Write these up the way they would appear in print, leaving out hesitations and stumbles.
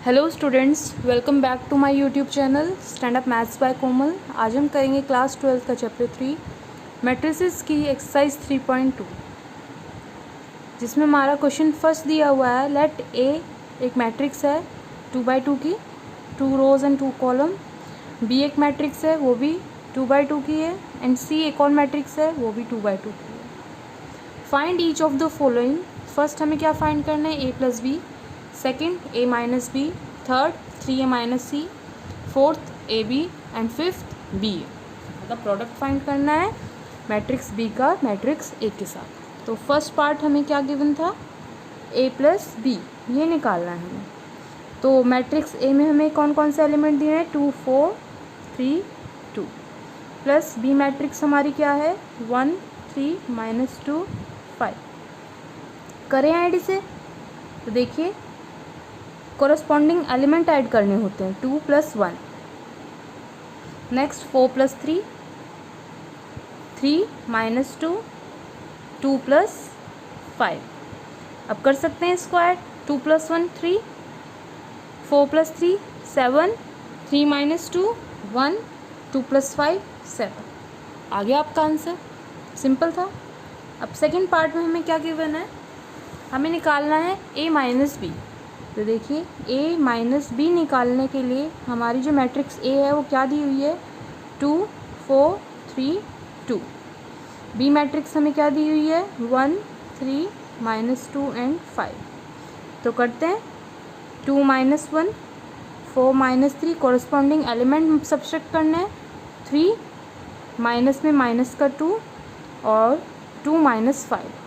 Hello students, welcome back to my YouTube channel stand up maths by Komal. आज हम करेंगे class 12 का chapter 3 matrices की एक्सरसाइज 3.2, जिसमें हमारा क्वेश्चन फर्स्ट दिया हुआ है। लेट ए एक मैट्रिक्स है 2x2 की, 2 रोज एंड 2 कॉलम। बी एक मैट्रिक्स है, वो भी 2x2 की है। एंड सी एक और मैट्रिक्स है, वो भी 2x2 की है। Find each of the following. First हमें क्या फाइंड करना है? A plus B. Second A minus B. Third 3a minus C. Fourth A B and fifth B A. मतलब प्रोडक्ट फाइंड करना है मैट्रिक्स बी का मैट्रिक्स ए के साथ। तो फर्स्ट पार्ट हमें क्या गिवन था? ए प्लस बी, ये निकालना है हमें। तो मैट्रिक्स ए में हमें कौन कौन से एलिमेंट दिए हैं? 2 4 3 2। प्लस बी मैट्रिक्स हमारी क्या है? 1 3 -2 5। करें ऐड इसे तो देखिए कोरस्पॉन्डिंग एलिमेंट ऐड करने होते हैं। 2 + 1। नेक्स्ट 4 + 3, 3 -2, 2 + 5। अब कर सकते हैं इसको ऐड। 2 + 1 3, 4 + 3 7, 3 -2 1, 2 + 5 7। आ गया आपका आंसर। सिंपल था। अब सेकंड पार्ट में हमें क्या गिवन है? हमें निकालना है a माइनस बी। तो देखिए a माइनस बी निकालने के लिए हमारी जो मैट्रिक्स a है वो क्या दी हुई है? 2 4 3 2। बी मैट्रिक्स हमें क्या दी हुई है? 1 3 -2 एंड 5। तो करते हैं 2 - 1 4 -3, कॉरस्पॉन्डिंग एलिमेंट सब्ट्रैक्ट करना है। 3 माइनस में माइनस का 2 और 2 - 5।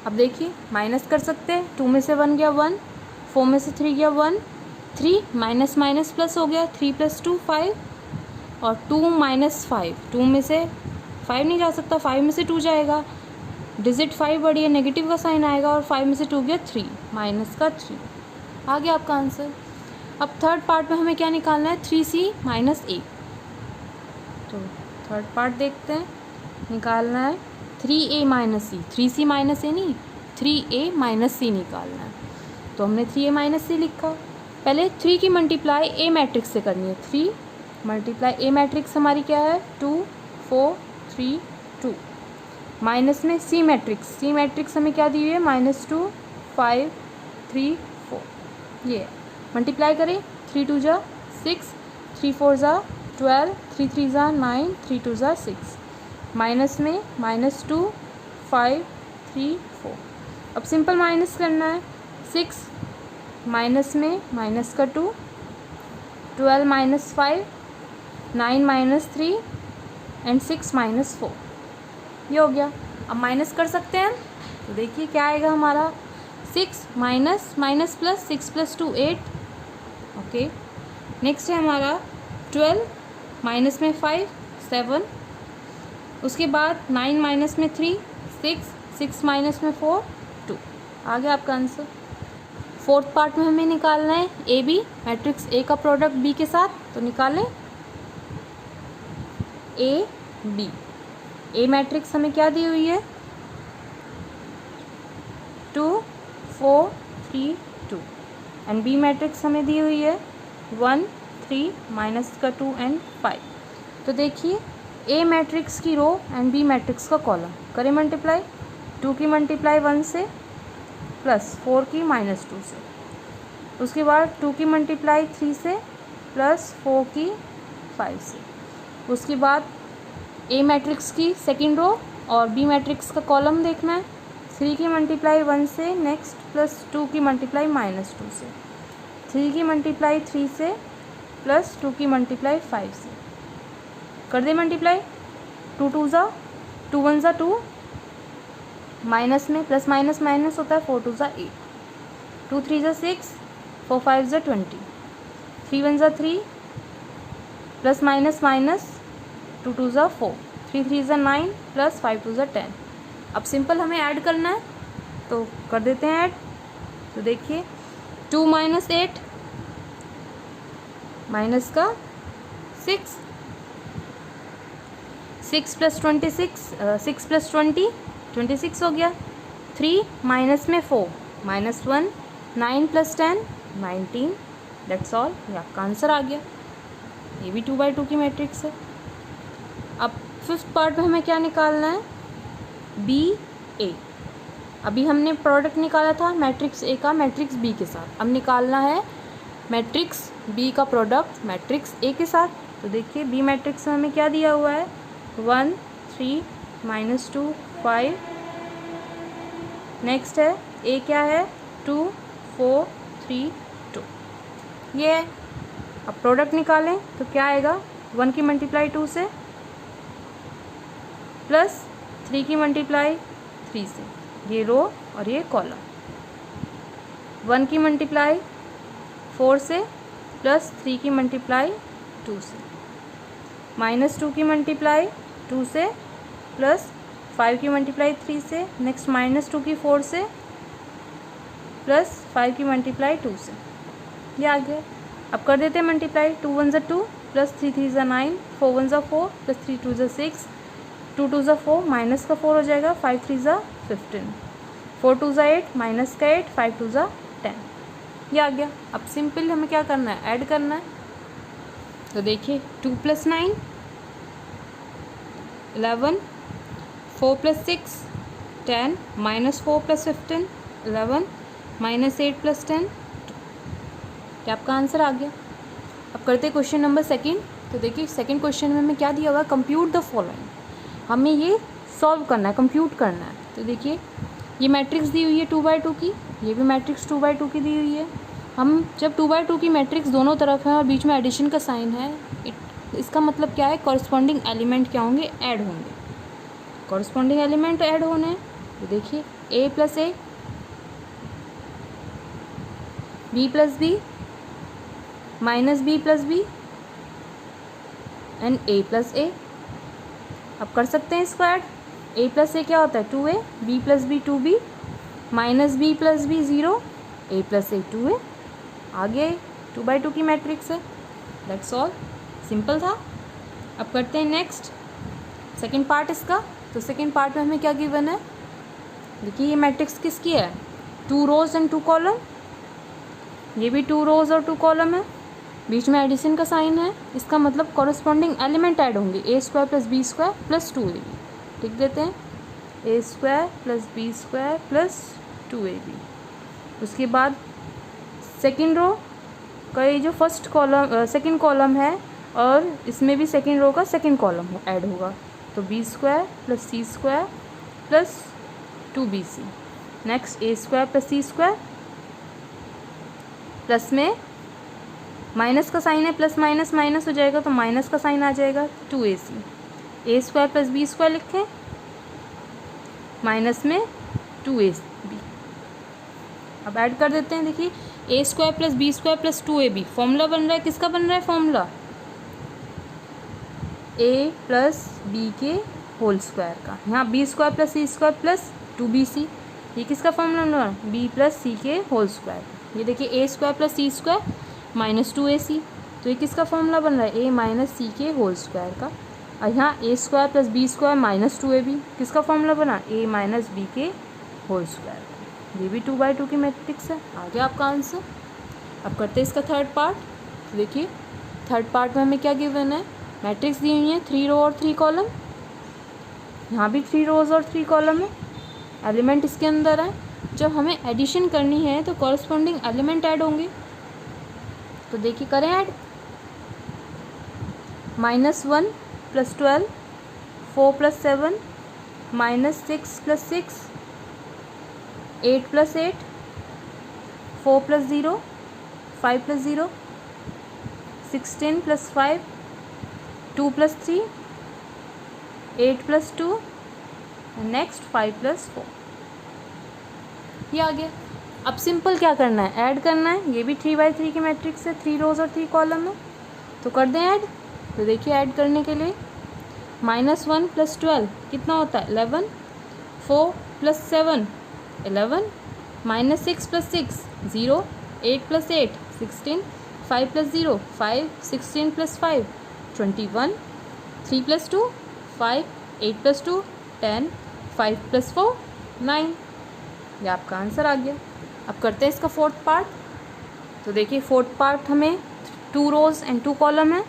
अब देखिए माइनस कर सकते हैं। 2 में से 1 गया 1, 4 में से 3 गया 1, 3 माइनस माइनस प्लस हो गया 3 + 2 5, और 2 - 5। 2 में से 5 नहीं जा सकता, 5 में से 2 जाएगा। डिजिट 5 बढ़ी है, नेगेटिव का साइन आएगा, और 5 में से 2 गया 3 माइनस का 3। आ गया आपका आंसर। अब थर्ड पार्ट में हमें क्या निकालना है? 3c - a। तो थर्ड पार्ट देखते हैं। निकालना है 3a - c। 3c - a नहीं, 3a - c निकालना है। तो हमने 3a - c लिखा। पहले 3 की मल्टीप्लाई a मैट्रिक्स से करनी है। 3 × a मैट्रिक्स हमारी क्या है? 2 4 3 2। माइनस में c मैट्रिक्स हमें क्या दी हुई है? -2 5 3 4। ये मल्टीप्लाई करें। 3 2 = 6, 3 4 = 12, 3 3 = 9, 3 2 = 6। माइनस में -2 5 3 4। अब सिंपल माइनस करना है। 6 माइनस में माइनस का 2, 12 - 5, 9 - 3 एंड 6 - 4। ये हो गया। अब माइनस कर सकते हैं। तो देखिए क्या आएगा हमारा? 6 minus minus plus 6 + 2 8। Okay. Next है हमारा 12 माइनस में 5 7। उसके बाद 9 माइनस में 3 6, 6 माइनस में 4 2। आ गया आपका आंसर। फोर्थ पार्ट में हमें निकालना है ए बी मैट्रिक्स ए का प्रोडक्ट बी के साथ। तो निकालें ए बी। ए मैट्रिक्स हमें क्या दी हुई है? 2 4 3 2। एंड बी मैट्रिक्स हमें दी हुई है 1 3 माइनस का 2 एंड 5। तो देखिए ए मैट्रिक्स की रो एंड बी मैट्रिक्स का कॉलम करें मल्टीप्लाई। 2 की मल्टीप्लाई 1 से, प्लस 4 की -2 से। उसके बाद 2 की मल्टीप्लाई 3 से, प्लस 4 की 5 से। उसके बाद ए मैट्रिक्स की सेकंड रो और बी मैट्रिक्स का कॉलम देखना है। 3 की मल्टीप्लाई 1 से, नेक्स्ट प्लस 2 की मल्टीप्लाई -2 से। 3 की मल्टीप्लाई 3 से, प्लस 2 की मल्टीप्लाई 5 से। कर दे मल्टीप्लाई। 2 2 = 2 1 = 2, माइनस में प्लस माइनस माइनस होता है। 4 2 = 8, 2 3 = 6, 4 5 = 20, 3 1 = 3, प्लस माइनस माइनस 2 2 = 4, 3 3 = 9, प्लस 5 2 = 10। अब सिंपल हमें ऐड करना है, तो कर देते हैं ऐड। तो देखिए 2 - 8 माइनस का 6, 6 + 26 6 + 20 26 हो गया। 3 माइनस में 4 -1 9 + 10 19, दैट्स ऑल। ये आपका आंसर आ गया। ये भी 2x2 की मैट्रिक्स है। अब फिफ्थ पार्ट में हमें क्या निकालना है, बी ए। अभी हमने प्रोडक्ट निकाला था मैट्रिक्स ए का मैट्रिक्स बी के साथ, अब निकालना है मैट्रिक्स बी का प्रोडक्ट मैट्रिक्स ए के साथ। तो देखिए बी मैट्रिक्स में हमें क्या दिया हुआ है, 1 3 -2 5। नेक्स्ट है ए क्या है, 2 4 3 2, ये है। अब प्रोडक्ट निकालें तो क्या आएगा, 1 की मल्टीप्लाई 2 से प्लस 3 की मल्टीप्लाई 3 से, ये रो और ये कॉलम। 1 की मल्टीप्लाई 4 से प्लस 3 की मल्टीप्लाई 2 से, -2 की मल्टीप्लाई 2 से प्लस 5 की मल्टीप्लाई 3 से, नेक्स्ट -2 की 4 से प्लस 5 की मल्टीप्लाई 2 से, ये आ गया। अब कर देते हैं मल्टीप्लाई, 2 1 = 2 प्लस 3 3 = 9, 4 1 = 4 प्लस 3 2 = 6, 2 2 = 4 माइनस का 4 हो जाएगा, 5 3 = 15, 4 2 = 8 माइनस का 8, 5 2 = 10, ये आ गया। अब सिंपल हमें क्या करना है, ऐड करना है। तो देखिए 2 + 9 11, 4 + 6 10, -4 + 15 11, -8 + 10 2, क्या आपका आंसर आ गया। अब करते हैं क्वेश्चन नंबर सेकंड। तो देखिए सेकंड क्वेश्चन में हमें क्या दिया हुआ है, कंप्यूट द फॉलोइंग। हमें ये सॉल्व करना है, कंप्यूट करना है। तो देखिए ये मैट्रिक्स दी हुई है 2x2 की, ये भी मैट्रिक्स 2x2 की दी हुई है। हम जब 2x2 की मैट्रिक्स दोनों तरफ है और बीच में एडिशन का साइन है, इसका मतलब क्या है, कॉरस्पॉन्डिंग एलिमेंट क्या होंगे, ऐड होंगे। कॉरस्पॉन्डिंग एलिमेंट ऐड होने हैं। तो देखिए a + a, b + b, -b + b and a + a। अब कर सकते हैं इसको ऐड। a + a क्या होता है, 2a, b + b 2b, -b + b 0, a + a 2a। आगे 2x2 की मैट्रिक्स है, दैट्स ऑल, सिंपल था। अब करते हैं नेक्स्ट सेकंड पार्ट इसका। तो सेकंड पार्ट में हमें क्या गिवन है, देखिए ये मैट्रिक्स किसकी है, 2 रोज एंड 2 कॉलम। ये भी 2 रोज और 2 कॉलम है, बीच में एडिशन का साइन है, इसका मतलब कॉरस्पॉन्डिंग एलिमेंट ऐड होंगे, a² + b² + 2ab। लिख देते हैं a² + b² + 2ab। उसके बाद सेकेंड रो का ये जो फर्स्ट कॉलम सेकेंड कॉलम है, और इसमें भी सेकेंड रो का सेकेंड कॉलम ऐड होगा, तो b² + c² + 2bc। Next a² + c² plus में माइनस का साइन है, प्लस माइनस माइनस हो जाएगा, तो माइनस का साइन आ जाएगा, 2ac। a² + b² लिखें, माइनस में 2ab। अब ऐड कर देते हैं। देखिए a² + b² + 2ab, फॉर्मूला बन रहा है, किसका बन रहा है फॉर्मूला, a + b के होल स्क्वायर का। यहाँ b² + c² + 2bc, ये किसका फॉर्मूला बन रहा है, b + c के होल स्क्वायर। ये देखिए a² + c² -2ac, तो ये किसका फॉर्मूला बन रहा है, a - c के होल स्क्वायर का। और यहाँ a² + b² -2ab, किसका फॉर्मूला बना, a - b के होल स्क्वायर। ये भी 2x2 की मैट्रिक्स है। आ गया आपका आंसर। अब करते हैं इसका थर्ड पार्ट। तो देखिए थर्ड पार्ट में हमें क्या गिवन है, मैट्रिक्स दी हुई है 3 रो और 3 कॉलम। यहाँ भी 3 रोज और 3 कॉलम है, एलिमेंट इसके अंदर है। जब हमें एडिशन करनी है तो कॉरस्पॉन्डिंग एलिमेंट ऐड होंगे। तो देखिए करें ऐड, -1 + 12, 4 + 7, -6 + 6, 8 + 8, 4 + 0, 5 + 0, 16 + 5, 2 + 3, 8 + 2, नेक्स्ट 5 + 4, ये आ गया। अब सिंपल क्या करना है, ऐड करना है। ये भी 3x3 की मैट्रिक्स है, 3 रोज और 3 कॉलम है, तो कर दें ऐड। तो देखिए ऐड करने के लिए -1 + 12 कितना होता है, 11, 4 + 7 11, -6 + 6 0, 8 + 8 16, 5 + 0 5, 16 + 5 21, 3 + 2 5, 8 + 2 10, 5 + 4 9, ये आपका आंसर आ गया। अब करते हैं इसका फोर्थ पार्ट। तो देखिए फोर्थ पार्ट हमें 2 रोज़ एंड 2 कॉलम है,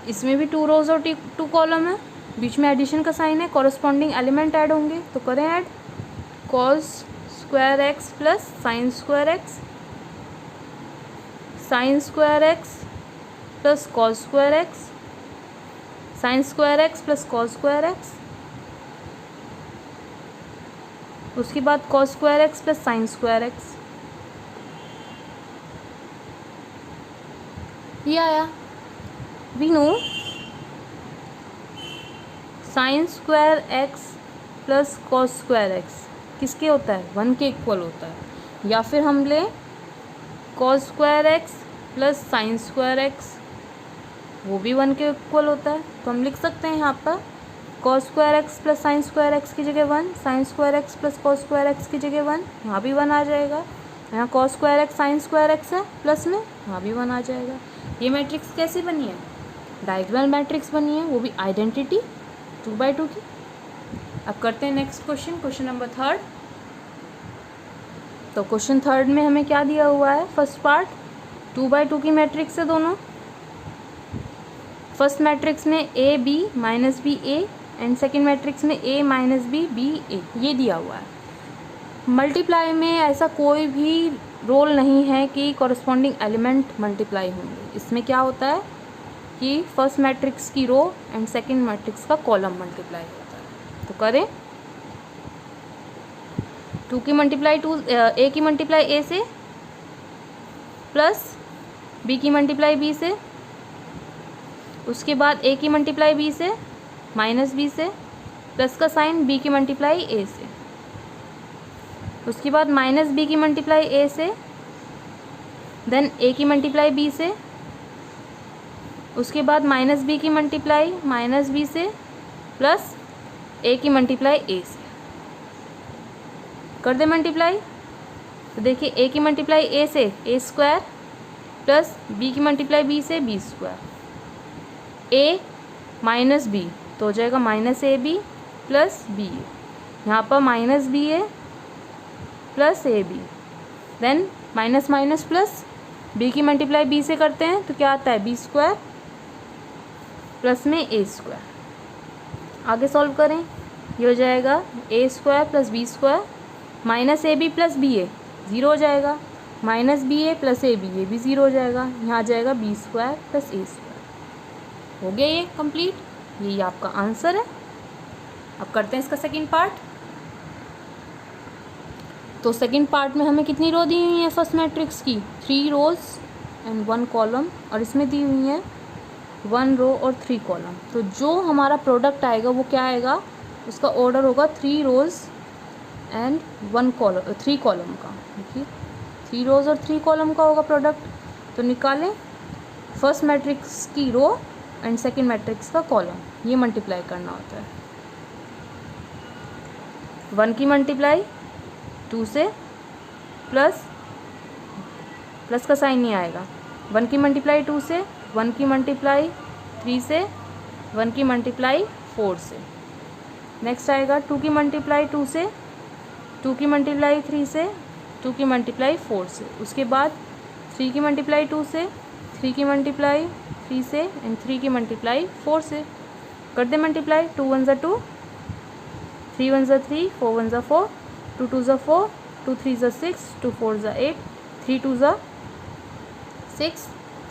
इसमें भी 2 रोज़ और 2 कॉलम है, बीच में एडिशन का साइन है, कॉरस्पॉन्डिंग एलिमेंट ऐड होंगे। तो करें add, cos square x plus sine square x, sine square x plus cos square x, sine square x plus cos square x, उसके बाद cos square x plus sine square x. ये आया। We know sine square x plus cos square x किसके होता है, 1 के equal होता है, या फिर हम लें cos square x plus sine square x, वो भी 1 के इक्वल होता है। तो हम लिख सकते हैं यहाँ पर cos square x plus sine square x की जगह 1, sign square x plus cos square x की जगह 1, यहाँ भी 1 आ जाएगा। यहाँ cos square x sine square x है प्लस में, यहाँ भी 1 आ जाएगा। ये मैट्रिक्स कैसी बनी है, डायगोनल मैट्रिक्स बनी है, वो भी आइडेंटिटी 2/2 की। अब करते हैं नेक्स्ट क्वेश्चन, क्वेश्चन नंबर 3। तो क्वेश्चन 3 में हमें क्या दिया हुआ है, फर्स्ट पार्ट 2/2 की मैट्रिक्स है दोनों। फर्स्ट मैट्रिक्स में A B minus B A and second matrix में A minus B B A, ये दिया हुआ है। मल्टीप्लाई में ऐसा कोई भी रोल नहीं है कि कॉरस्पॉन्डिंग एलिमेंट मल्टीप्लाई होंगे। इसमें क्या होता है कि फर्स्ट मैट्रिक्स की रो एंड सेकेंड मैट्रिक्स का कॉलम मल्टीप्लाई होता है। तो करें, 2 की मल्टीप्लाई ए की मल्टीप्लाई ए से प्लस बी की मल्टीप्लाई बी से, उसके बाद ए की मल्टीप्लाई बी से माइनस बी से, प्लस का साइन बी की मल्टीप्लाई ए से, उसके बाद माइनस बी की मल्टीप्लाई ए से, देन ए की मल्टीप्लाई बी से, उसके बाद माइनस बी की मल्टीप्लाई माइनस बी से, प्लस ए की मल्टीप्लाई ए से। कर दे मल्टीप्लाई। तो देखिए ए की मल्टीप्लाई ए से ए स्क्वायर प्लस बी की मल्टीप्लाई बी से B square, A minus B तो हो जाएगा minus A B plus B A, यहाँ पर minus B A plus A B, then minus minus plus, B की मल्टीप्लाई बी से करते हैं तो क्या आता है बी स्क्वायर प्लस में ए स्क्वायर। आगे सॉल्व करें, ये हो जाएगा A square plus B square, minus A B plus B A 0 हो जाएगा, minus B A plus A B, ये भी 0 हो जाएगा, यहाँ आ जाएगा B square plus A square. हो गया ये कंप्लीट, यही आपका आंसर है। अब करते हैं इसका सेकंड पार्ट। तो सेकंड पार्ट में हमें कितनी रो दी हुई है फर्स्ट मैट्रिक्स की, 3 रोज एंड 1 कॉलम, और इसमें दी हुई है 1 रो और 3 कॉलम। तो जो हमारा प्रोडक्ट आएगा वो क्या आएगा, उसका ऑर्डर होगा 3 रोज एंड 1 कॉलम, 3 कॉलम का। देखिए 3 रोज और 3 कॉलम का होगा प्रोडक्ट। तो निकालें फर्स्ट मैट्रिक्स की रो एंड सेकंड मैट्रिक्स का कॉलम, ये मल्टीप्लाई करना होता है। 1 की मल्टीप्लाई 2 से, प्लस का साइन नहीं आएगा, 1 की मल्टीप्लाई 2 से, 1 की मल्टीप्लाई 3 से, 1 की मल्टीप्लाई 4 से। नेक्स्ट आएगा 2 की मल्टीप्लाई 2 से, 2 की मल्टीप्लाई 3 से, 2 की मल्टीप्लाई 4 से। उसके बाद 3 की मल्टीप्लाई 2 से, 3 की मल्टीप्लाई 3 से एंड 3 की मल्टीप्लाई 4 से। कर दे मल्टीप्लाई, 2 1 ज़ा 2, 3 1 ज़ा 3, 4 1 ज़ा 4, 2 2 ज़ा 4, 2 3 ज़ा 6, 2 4 ज़ा 8, 3 2 ज़ा 6,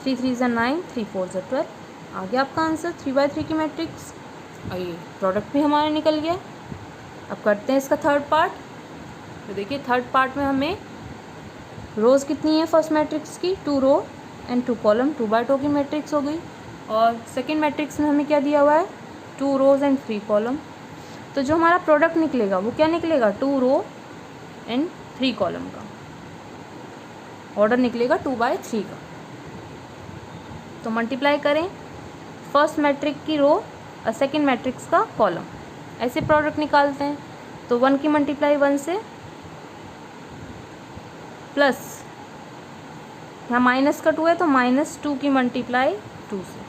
3 3 ज़ा 9, 3 4 ज़ा 12। आ गया आपका आंसर 3/3 की मैट्रिक्स, और ये प्रोडक्ट भी हमारा निकल गया। अब करते हैं इसका थर्ड पार्ट। तो देखिए थर्ड पार्ट में हमें रोज़ कितनी है फर्स्ट मैट्रिक्स की, 2 रो एंड 2 कॉलम, 2/2 की मैट्रिक्स हो गई। और सेकेंड मैट्रिक्स में हमें क्या दिया हुआ है, 2 रोज एंड 3 कॉलम। तो जो हमारा प्रोडक्ट निकलेगा वो क्या निकलेगा, 2 रो एंड 3 कॉलम का ऑर्डर निकलेगा 2/3 का। तो मल्टीप्लाई करें फर्स्ट मैट्रिक की रो और सेकेंड मैट्रिक्स का कॉलम, ऐसे प्रोडक्ट निकालते हैं। तो 1 की मल्टीप्लाई 1 से, प्लस यहाँ माइनस का 2 है तो -2 की मल्टीप्लाई 2 से,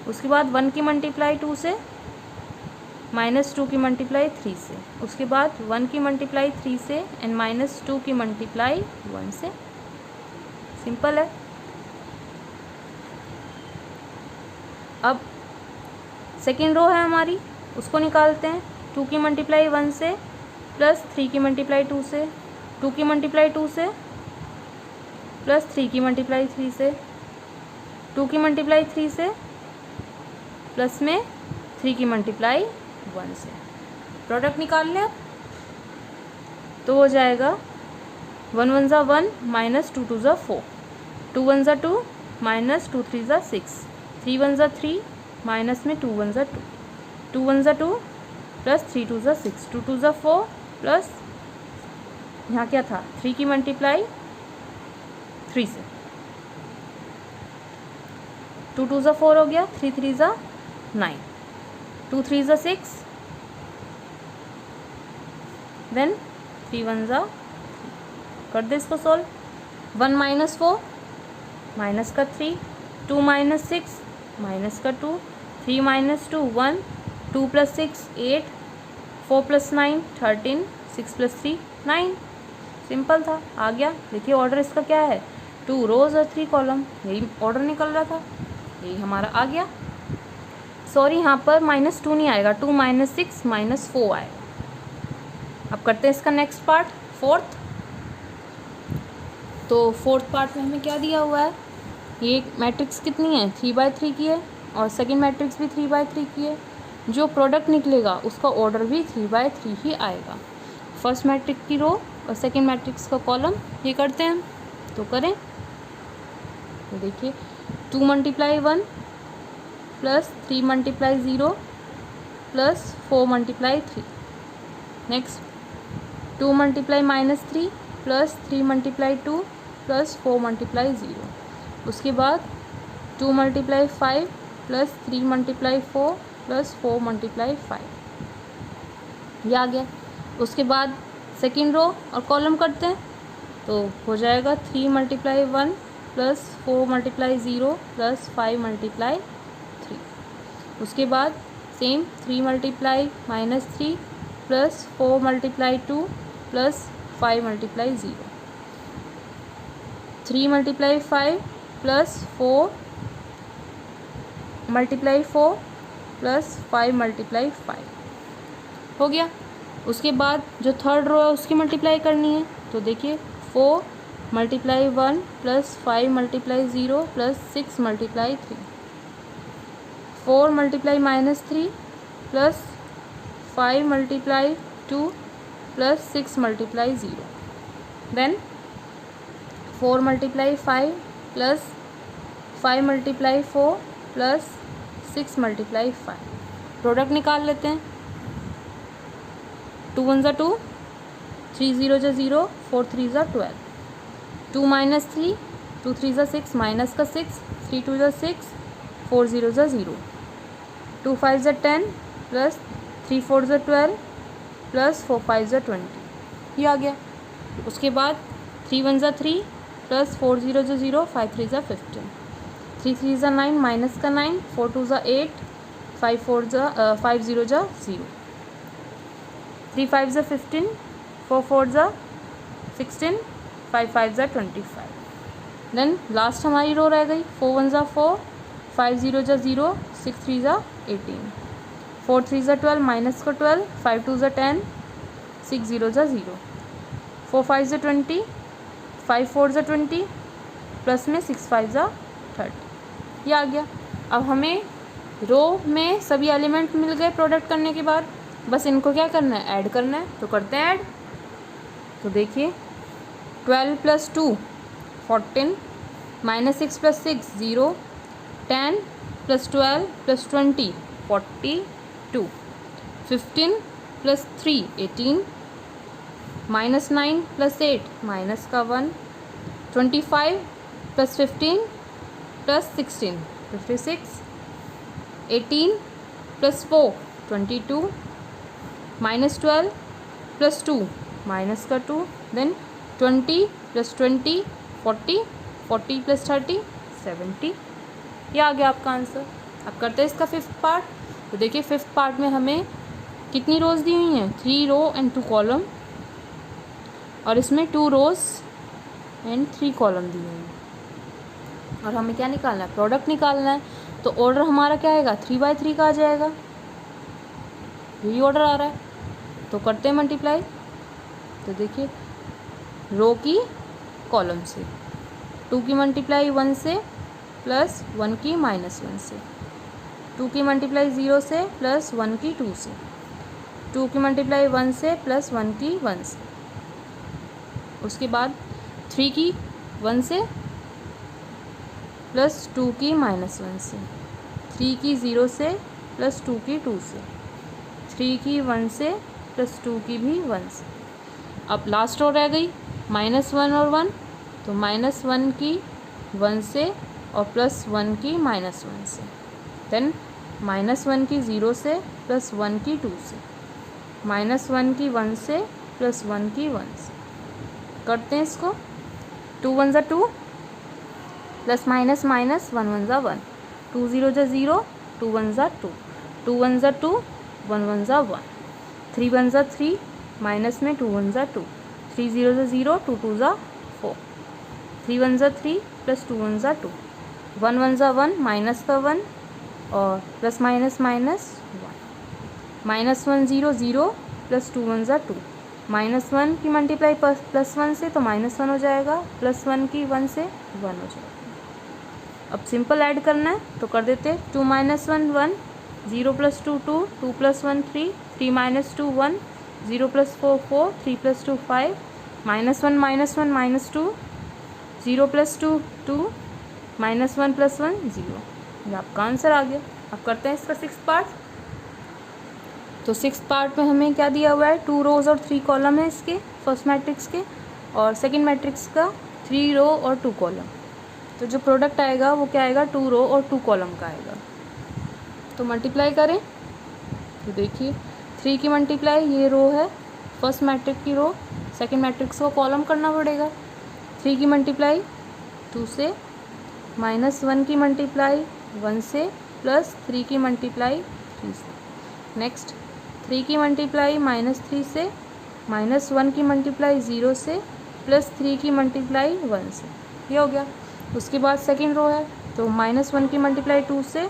उसके बाद 1 की मल्टीप्लाई 2 से, -2 की मल्टीप्लाई 3 से, उसके बाद 1 की मल्टीप्लाई 3 से एंड -2 की मल्टीप्लाई 1 से। सिंपल है। अब सेकेंड रो है हमारी, उसको निकालते हैं। 2 की मल्टीप्लाई 1 से प्लस 3 की मल्टीप्लाई 2 से, 2 की मल्टीप्लाई 2 से प्लस 3 की मल्टीप्लाई 3 से, 2 की मल्टीप्लाई 3 से प्लस में 3 की मल्टीप्लाई 1 से। प्रोडक्ट निकाल लें तो हो जाएगा 1 1 ज़ा 1 माइनस 2 2 ज़ा 4, 2 1 ज़ा 2 माइनस 2 3 ज़ा 6, 3 1 ज़ा 3 माइनस में 2 1 ज़ा 2, 2 1 ज़ा 2 प्लस 3 2 ज़ा 6, 2 2 ज़ा 4 प्लस यहाँ क्या था 3 की मल्टीप्लाई 3 से, 2 2 ज़ा 4 हो गया, 3 3 ज़ा 9, 2 3 ज़ा 6, देन 3 1 ज़ा, कर दे इसको सॉल्व। 1 माइनस 4 माइनस का 3, 2 माइनस 6 माइनस का 2, 3 minus 2 1, 2 plus 6 8, 4 plus 9 13, 6 plus 3 9। Simple था, आ गया। देखिए ऑर्डर इसका क्या है, 2 रोज और 3 कॉलम, यही ऑर्डर निकल रहा था, यही हमारा आ गया। सॉरी यहाँ पर -2 नहीं आएगा, 2 माइनस 6 माइनस 4 आएगा। अब करते हैं इसका नेक्स्ट पार्ट, फोर्थ। तो फोर्थ पार्ट में हमें क्या दिया हुआ है, ये मैट्रिक्स कितनी है 3/3 की है और सेकंड मैट्रिक्स भी 3/3 की है। जो प्रोडक्ट निकलेगा उसका ऑर्डर भी 3/3 ही आएगा। फर्स्ट मैट्रिक्स की रो और सेकंड मैट्रिक्स का कॉलम ये करते हैं, तो करें। तो देखिए 2 multiply 1 plus 3 multiply 0 plus 4 multiply 3, next 2 multiply -3 plus 3 multiply 2 plus 4 multiply 0, उसके बाद 2 multiply 5 plus 3 multiply 4 plus 4 multiply 5, ये आ गया। उसके बाद सेकेंड रो और कॉलम करते हैं, तो हो जाएगा 3 multiply 1 plus 4 multiply 0 plus 5 multiply 3, उसके बाद same 3 multiply -3 plus 4 multiply 2 plus 5 multiply 0, 3 multiply 5 plus 4 multiply 4 plus 5 multiply 5 हो गया। उसके बाद जो थर्ड रो है उसकी मल्टीप्लाई करनी है, तो देखिए 4 multiply 1 plus 5 multiply 0 plus 6 multiply 3, 4 multiply -3 plus 5 multiply 2 plus 6 multiply 0, then 4 multiply 5 plus 5 multiply 4 plus 6 multiply 5। Product निकाल लेते हैं, 2 1 ज़ा 2, 3 0 ज़ा 0, 4 3 ज़ा 12, 2 माइनस 3, 2 3 ज़ा 6 माइनस का 6, 3 2 ज़ा 6, 4 0 ज़ा 0, 2 5 ज़ा 10 प्लस 3 4 ज़ा 12 प्लस 4 5 ज़ा 20, ये आ गया। उसके बाद 3 1 ज़ा 3 प्लस 4 0 ज़ा 0, 5 3 ज़ा 15, 3 3 ज़ा 9 माइनस का 9, 4 2 ज़ा 8, 5 0 ज़ा 0, 3 5 ज़ा 15, 4 4 ज़ा 16, 5 5 ज़ा 25, देन लास्ट हमारी रो रह गई 4 1 ज़ा 4, 5 0 ज़ा 0, 6 3 ज़ा 18, 4 3 ज़ा 12 माइनस का 12, 5 2 ज़ा 10, 6 0 ज़ा 0, 4 5 ज़ा 20, 5 4 ज़ा 20 प्लस में 6 5 ज़ा 30, ये आ गया। अब हमें रो में सभी एलिमेंट मिल गए प्रोडक्ट करने के बाद, बस इनको क्या करना है, ऐड करना है, तो करते हैं ऐड। तो देखिए 12 plus 2 14, -6 plus 6 0, 10 plus 12 plus 20 42, 15 plus 3 18, -9 plus 8 minus का 1, 25 plus 15 plus 16 56, 18 plus 4 22, -12 plus 2 minus का 2, देन 20 प्लस 20 40, 40 प्लस 30 70, ये आ गया आपका आंसर। अब करते हैं इसका फिफ्थ पार्ट। तो देखिए फिफ्थ पार्ट में हमें कितनी रोज़ दी हुई हैं? 3 रो एंड 2 कॉलम, और इसमें 2 रोज़ एंड 3 कॉलम दी हुई हैं। और हमें क्या निकालना है? प्रोडक्ट निकालना है। तो ऑर्डर हमारा क्या आएगा? 3/3 का आ जाएगा, यही ऑर्डर आ रहा है। तो करते हैं मल्टीप्लाई। तो देखिए, रो की कॉलम से, 2 की मल्टीप्लाई 1 से प्लस 1 की -1 से, 2 की मल्टीप्लाई 0 से प्लस 1 की 2 से, 2 की मल्टीप्लाई 1 से प्लस 1 की 1 से, उसके बाद 3 की 1 से प्लस 2 की -1 से, 3 की 0 से प्लस 2 की 2 से, 3 की 1 से प्लस 2 की भी 1 से। अब लास्ट रो रह गई -1 और 1, तो -1 की 1 से और प्लस 1 की -1 से, देन -1 की 0 से प्लस 1 की 2 से, -1 की 1 से प्लस 1 की 1 से। करते हैं इसको। 2 1 ज़ा 2 प्लस माइनस माइनस 1 1 ज़ा 1, 2 0 ज़ा 0, 2 1 ज़ा 2, 2 1 ज़ा 2, 1 1 ज़ा 1, 3 1 ज़ा 3, माइनस में 2 1 ज़ा 2, 3 0 ज़ा 0, 2 2 ज़ा 4, 3 1 ज़ा 3 प्लस 2 1 ज़ा 2, 1 1 ज़ा 1, माइनस का 1 और प्लस माइनस माइनस 1, -1 0 0 प्लस 2 1 ज़ा 2, -1 की मल्टीप्लाई प्लस 1 से तो -1 हो जाएगा, प्लस 1 की 1 से 1 हो जाएगा। अब सिंपल ऐड करना है तो कर देते। 2 - 1 1, 0 + 2 2, 2 + 1 3, 3 - 2 1, 0 + 4 4, 3 + 2 5, -1 -1 -2, 0 + 2 2, -1 + 1 0। ये आपका आंसर आ गया। अब करते हैं इसका 6th पार्ट। तो 6th पार्ट में हमें क्या दिया हुआ है? 2 रोज़ और 3 कॉलम है इसके, फर्स्ट मैट्रिक्स के, और सेकंड मैट्रिक्स का 3 रो और 2 कॉलम। तो जो प्रोडक्ट आएगा वो क्या आएगा? 2 रो और 2 कॉलम का आएगा। तो मल्टीप्लाई करें तो देखिए, 3 की मल्टीप्लाई, ये रो है फर्स्ट मैट्रिक्स की रो, सेकंड मैट्रिक्स को कॉलम करना पड़ेगा। 3 की मल्टीप्लाई 2 से, -1 की मल्टीप्लाई 1 से, प्लस 3 की मल्टीप्लाई 3 से। नेक्स्ट 3 की मल्टीप्लाई -3 से, -1 की मल्टीप्लाई 0 से, प्लस 3 की मल्टीप्लाई 1 से। ये हो गया। उसके बाद सेकंड रो है, तो -1 की मल्टीप्लाई 2 से,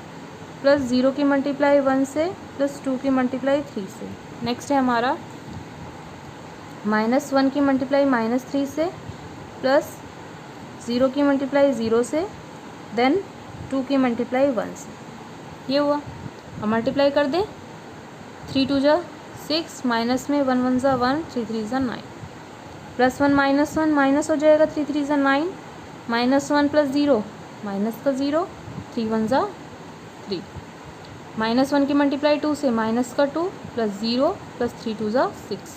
प्लस 0 की मल्टीप्लाई 1 से, प्लस 2 की मल्टीप्लाई 3 से। नेक्स्ट है हमारा -1 की मल्टीप्लाई -3 से, प्लस 0 की मल्टीप्लाई 0 से, देन 2 की मल्टीप्लाई 1 से। ये हुआ। अब मल्टीप्लाई कर दें। 3 2 ज़ा 6, माइनस में 1 1 ज़ा 1, 3 3 ज़ा 9, +1 -1 माइनस हो जाएगा, 3 3 ज़ा 9, -1 + 0, माइनस का 0, 3 1 ज़ा 3, -1 की मल्टीप्लाई 2 से, माइनस का 2, प्लस 0, प्लस 3 2 ज़ा 6,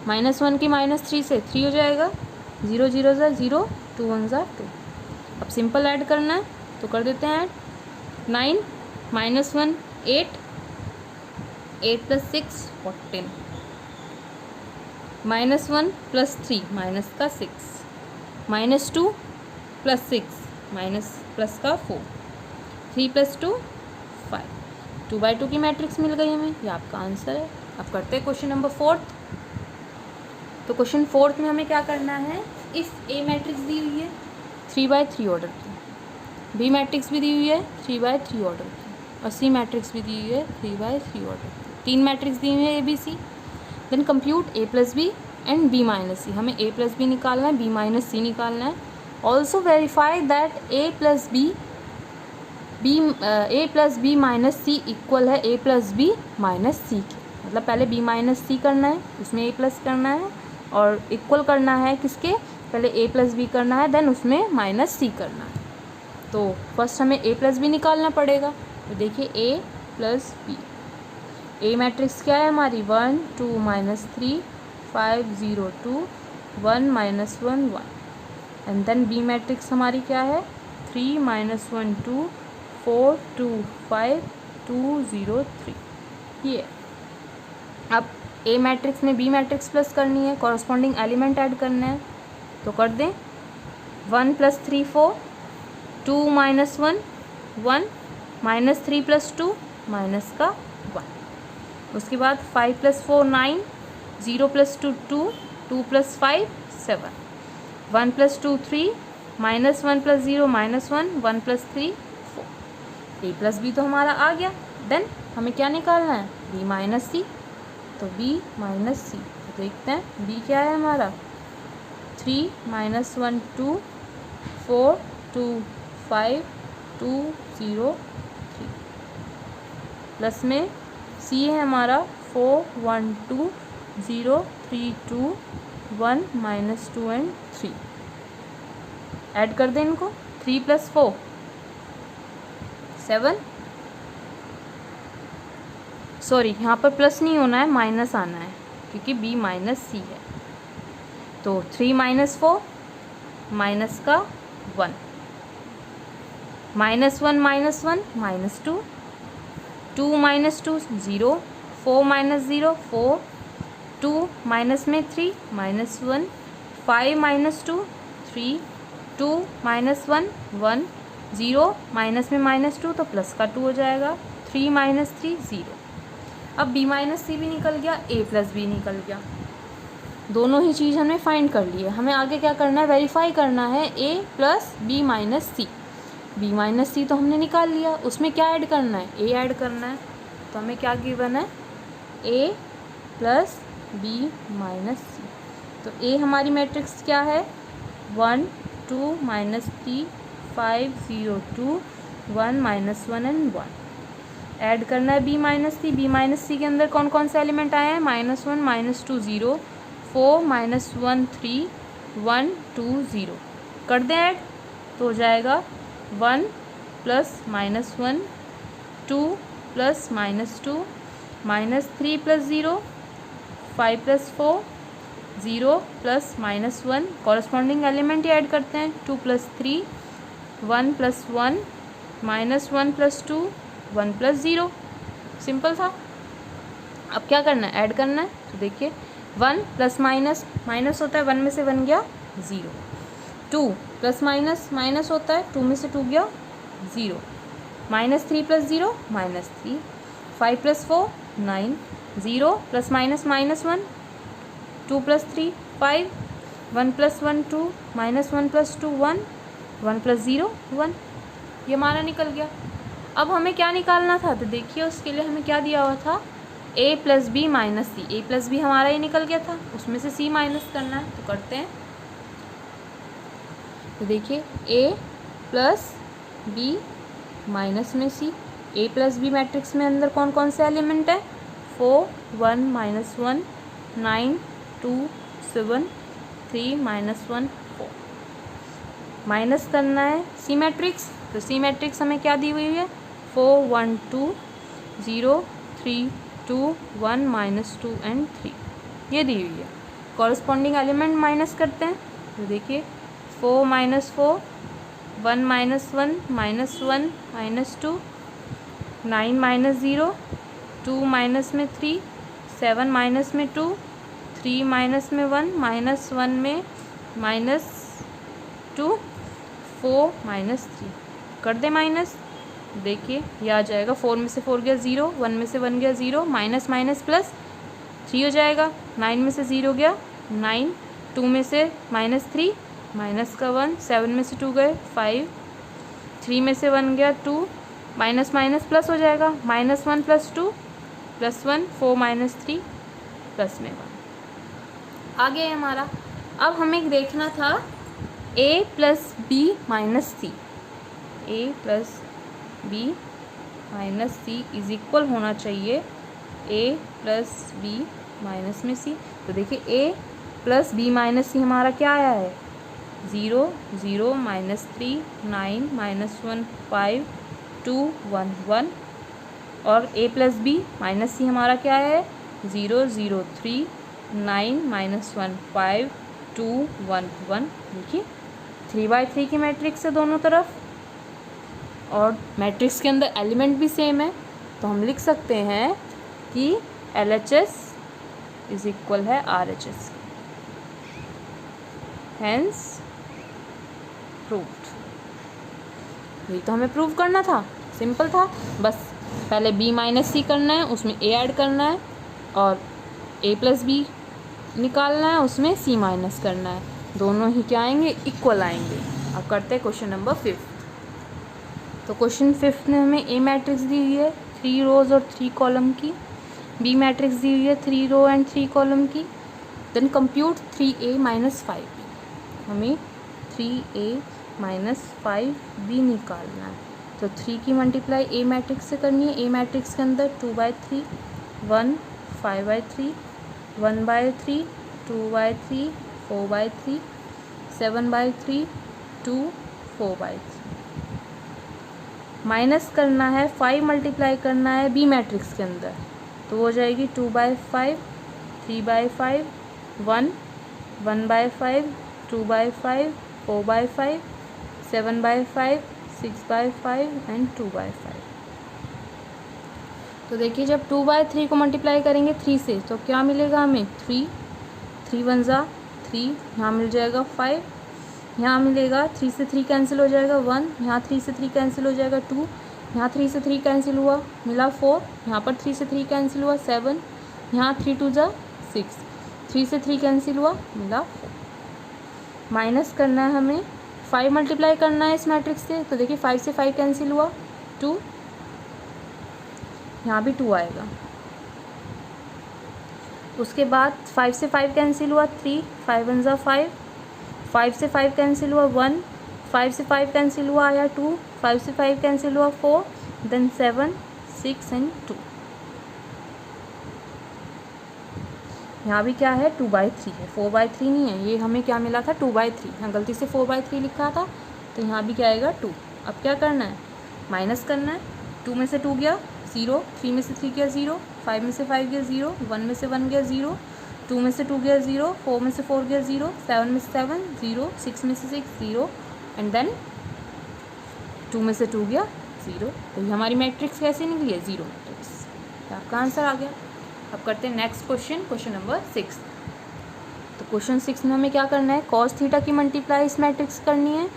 -1 की -3 से 3 हो जाएगा, 0 0 ज़ा 0, 2 1 ज़ा 2। अब सिंपल ऐड करना है तो कर देते हैं ऐड। 9 -1 8, 8 + 6 14, -1 + 3, माइनस का 6, -2 + 6, माइनस प्लस का 4, 3 + 2 5, 2/2 की मैट्रिक्स मिल गई हमें। ये आपका आंसर है। अब करते हैं क्वेश्चन नंबर 4। तो क्वेश्चन 4 में हमें क्या करना है? इफ़ ए मैट्रिक्स दी हुई है 3/3 ऑर्डर की, बी मैट्रिक्स भी दी हुई है 3/3 ऑर्डर की, और सी मैट्रिक्स भी दी हुई है 3/3 ऑर्डर की। 3 मैट्रिक्स दी हुई है ABC। Then compute A + B and B - C। हमें A + B निकालना है, B - C निकालना है। Also verify that A + B - C equal है A + B - C के। मतलब पहले B - C करना है, उसमें A + करना है, और इक्वल करना है किसके? पहले A + B करना है, देन उसमें -C करना है। तो फर्स्ट हमें A + B निकालना पड़ेगा। तो देखिए A + B, A मैट्रिक्स क्या है हमारी? 1 2 -3 5 0 2 1 -1 1, एंड देन B मैट्रिक्स हमारी क्या है? 3 -1 2 4 2 5 2 0 3। ये अब A मैट्रिक्स में B मैट्रिक्स प्लस करनी है, कॉरस्पॉन्डिंग एलिमेंट ऐड करना है, तो कर दें। 1 + 3 4, 2 - 1 1, -3 + 2, माइनस का 1। उसके बाद 5 + 4 9, 0 + 2 2, 2 + 5 7, 1 + 2 3, -1 + 0 -1, 1 + 3 4। a + b तो हमारा आ गया। देन हमें क्या निकालना है, b - c। तो b - c, तो देखते हैं b क्या है हमारा, 3 - 1 2, 4 2 5 2 0 3, प्लस में c है हमारा 4 1 2 0 3 2 1 -2 एंड 3। ऐड कर दें इनको, 3 + 4 7, सॉरी यहाँ पर प्लस नहीं होना है, माइनस आना है क्योंकि b - c है। तो 3 - 4 माइनस का 1, -1 - 1 -2, 2 - 2 0, 4 - 0 4, 2 माइनस में 3 -1, 5 - 2 3, 2 - 1 1, 0 माइनस में -2 तो प्लस का 2 हो जाएगा, 3 - 3 0। अब b - c भी निकल गया, a + b निकल गया, दोनों ही चीज़ हमने फाइंड कर ली है। हमें आगे क्या करना है, वेरीफाई करना है a + b - c। b - c तो हमने निकाल लिया, उसमें क्या ऐड करना है, a ऐड करना है। तो हमें क्या गिवन है, a + b - c। तो a हमारी मैट्रिक्स क्या है, 1 2 -3 5 0 2 1 -1 एंड 1। ऐड करना है b - c। b - c के अंदर कौन कौन से एलिमेंट आए हैं, -1 -2 0, 4 -1 3 1 2 0। कर दें ऐड तो हो जाएगा 1 + -1 2 + -2 -3 + 0 5 + 4 0 + -1। कॉरस्पॉन्डिंग एलिमेंट ही ऐड करते हैं, 2 + 3 1 + 1 -1 + 2 1 + 0। सिंपल था। अब क्या करना है, ऐड करना है। तो देखिए 1 + माइनस होता है, 1 में से 1 गया 0, 2 + माइनस होता है, 2 में से 2 गया 0, -3 + 0 -3, 5 + 4 9, 0 + -1 2 + 3 5, 1 + 1 2 -1 + 2 1, 1 + 0 1। ये हमारा निकल गया। अब हमें क्या निकालना था, तो देखिए उसके लिए हमें क्या दिया हुआ था, a + b - c। a + b हमारा ये निकल गया था, उसमें से c माइनस करना है, तो करते हैं। तो देखिए a + b माइनस में c। a + b मैट्रिक्स में अंदर कौन कौन से एलिमेंट है, 4 1 -1 9 2 7 3 -1 4। माइनस करना है सी मैट्रिक्स। तो सी मैट्रिक्स हमें क्या दी हुई है, 4 1 2 0 3 2 1 -2 एंड 3, ये दी हुई है। कॉरस्पॉन्डिंग एलिमेंट माइनस करते हैं। तो देखिए 4 - 4 1 -1 -2 9 - 0 2 माइनस में 3 7 माइनस में 2 3 माइनस में 1 -1 में -2 4 -3। कर दे माइनस, देखिए ये आ जाएगा, 4 में से 4 गया 0, 1 में से 1 गया 0, माइनस माइनस प्लस 3 हो जाएगा, 9 में से 0 गया 9, 2 में से -3 माइनस का 1, 7 में से 2 गए 5, 3 में से 1 गया 2, माइनस माइनस प्लस हो जाएगा, -1 + 2 + 1 4 -3 प्लस में 1 आ गया हमारा। अब हमें देखना था a + b - c। a + b - c is equal होना चाहिए a + b माइनस में c। तो देखिए a + b - c हमारा क्या आया है, 0 0 -3 9 -1 5 2 1 1। और a + b - c हमारा क्या है, 0 0 3 9 -1 5 2 1 1। देखिए 3/3 की मैट्रिक्स है दोनों तरफ, और मैट्रिक्स के अंदर एलिमेंट भी सेम है, तो हम लिख सकते हैं कि LHS इज इक्वल है RHS। Hence proved. यही तो हमें प्रूव करना था, सिंपल था बस। पहले b माइनस सी करना है, उसमें a ऐड करना है, और a प्लस बी निकालना है, उसमें c माइनस करना है। दोनों ही क्या आएंगे, इक्वल आएंगे। अब करते हैं क्वेश्चन नंबर 5। तो क्वेश्चन 5 में हमें a मैट्रिक्स दी हुई है 3 रोज और 3 कॉलम की, b मैट्रिक्स दी हुई है 3 रो एंड 3 कॉलम की। Then compute 3a minus 5b। हमें 3a माइनस 5b निकालना है। तो 3 की मल्टीप्लाई a मैट्रिक्स से करनी है। a मैट्रिक्स के अंदर 2/3, 1, 5/3, 1/3, 2/3, 4/3, 7/3, 2, 4/3। माइनस करना है 5 मल्टीप्लाई करना है बी मैट्रिक्स के अंदर, तो हो जाएगी 2/5, 3/5, 1, 1/5, 2/5, 4/5, 7/5, 6/5 एंड 2/5। तो देखिए जब 2/3 को मल्टीप्लाई करेंगे 3 से तो क्या मिलेगा हमें, 3, 3 1 जा 3, यहाँ मिल जाएगा 5, यहाँ मिलेगा 3 से 3 कैंसिल हो जाएगा 1, यहाँ 3 से 3 कैंसिल हो जाएगा 2, यहाँ 3 से 3 कैंसिल हुआ मिला 4, यहाँ पर 3 से 3 कैंसिल हुआ 7, यहाँ 3 2 जा 6, 3 से 3 कैंसिल हुआ मिला 4। माइनस करना है हमें 5 मल्टीप्लाई करना है इस मैट्रिक्स से, तो देखिए 5 से 5 कैंसिल हुआ 2, यहाँ भी 2 आएगा। उसके बाद 5 से 5 कैंसिल हुआ 3, 5 1 जा 5, 5 से 5 कैंसिल हुआ 1, 5 से 5 कैंसिल हुआ आया 2, 5 से 5 कैंसिल हुआ 4, देन 7, 6 एंड 2। यहाँ भी क्या है, 2/3 है, 4/3 नहीं है। ये हमें क्या मिला था, 2/3, यहाँ गलती से 4/3 लिखा था, तो यहाँ भी क्या आएगा 2। अब क्या करना है, माइनस करना है। 2 में से 2 गया 0, 3 में से 3 गया 0, 5 में से 5 गया 0, 1 में से 1 गया 0, 2 में से 2 गया 0, 4 में से 4 गया 0, 7 में से 7 0, 6 में से 6 0, एंड देन 2 में से 2 गया 0। तो ये हमारी मैट्रिक्स कैसे निकली है, 0 मैट्रिक्स। तो आपका आंसर आ गया। अब करते हैं नेक्स्ट क्वेश्चन, क्वेश्चन नंबर 6। तो क्वेश्चन 6 में हमें क्या करना है, कॉस थीटा की मल्टीप्लाई इस मैट्रिक्स करनी है,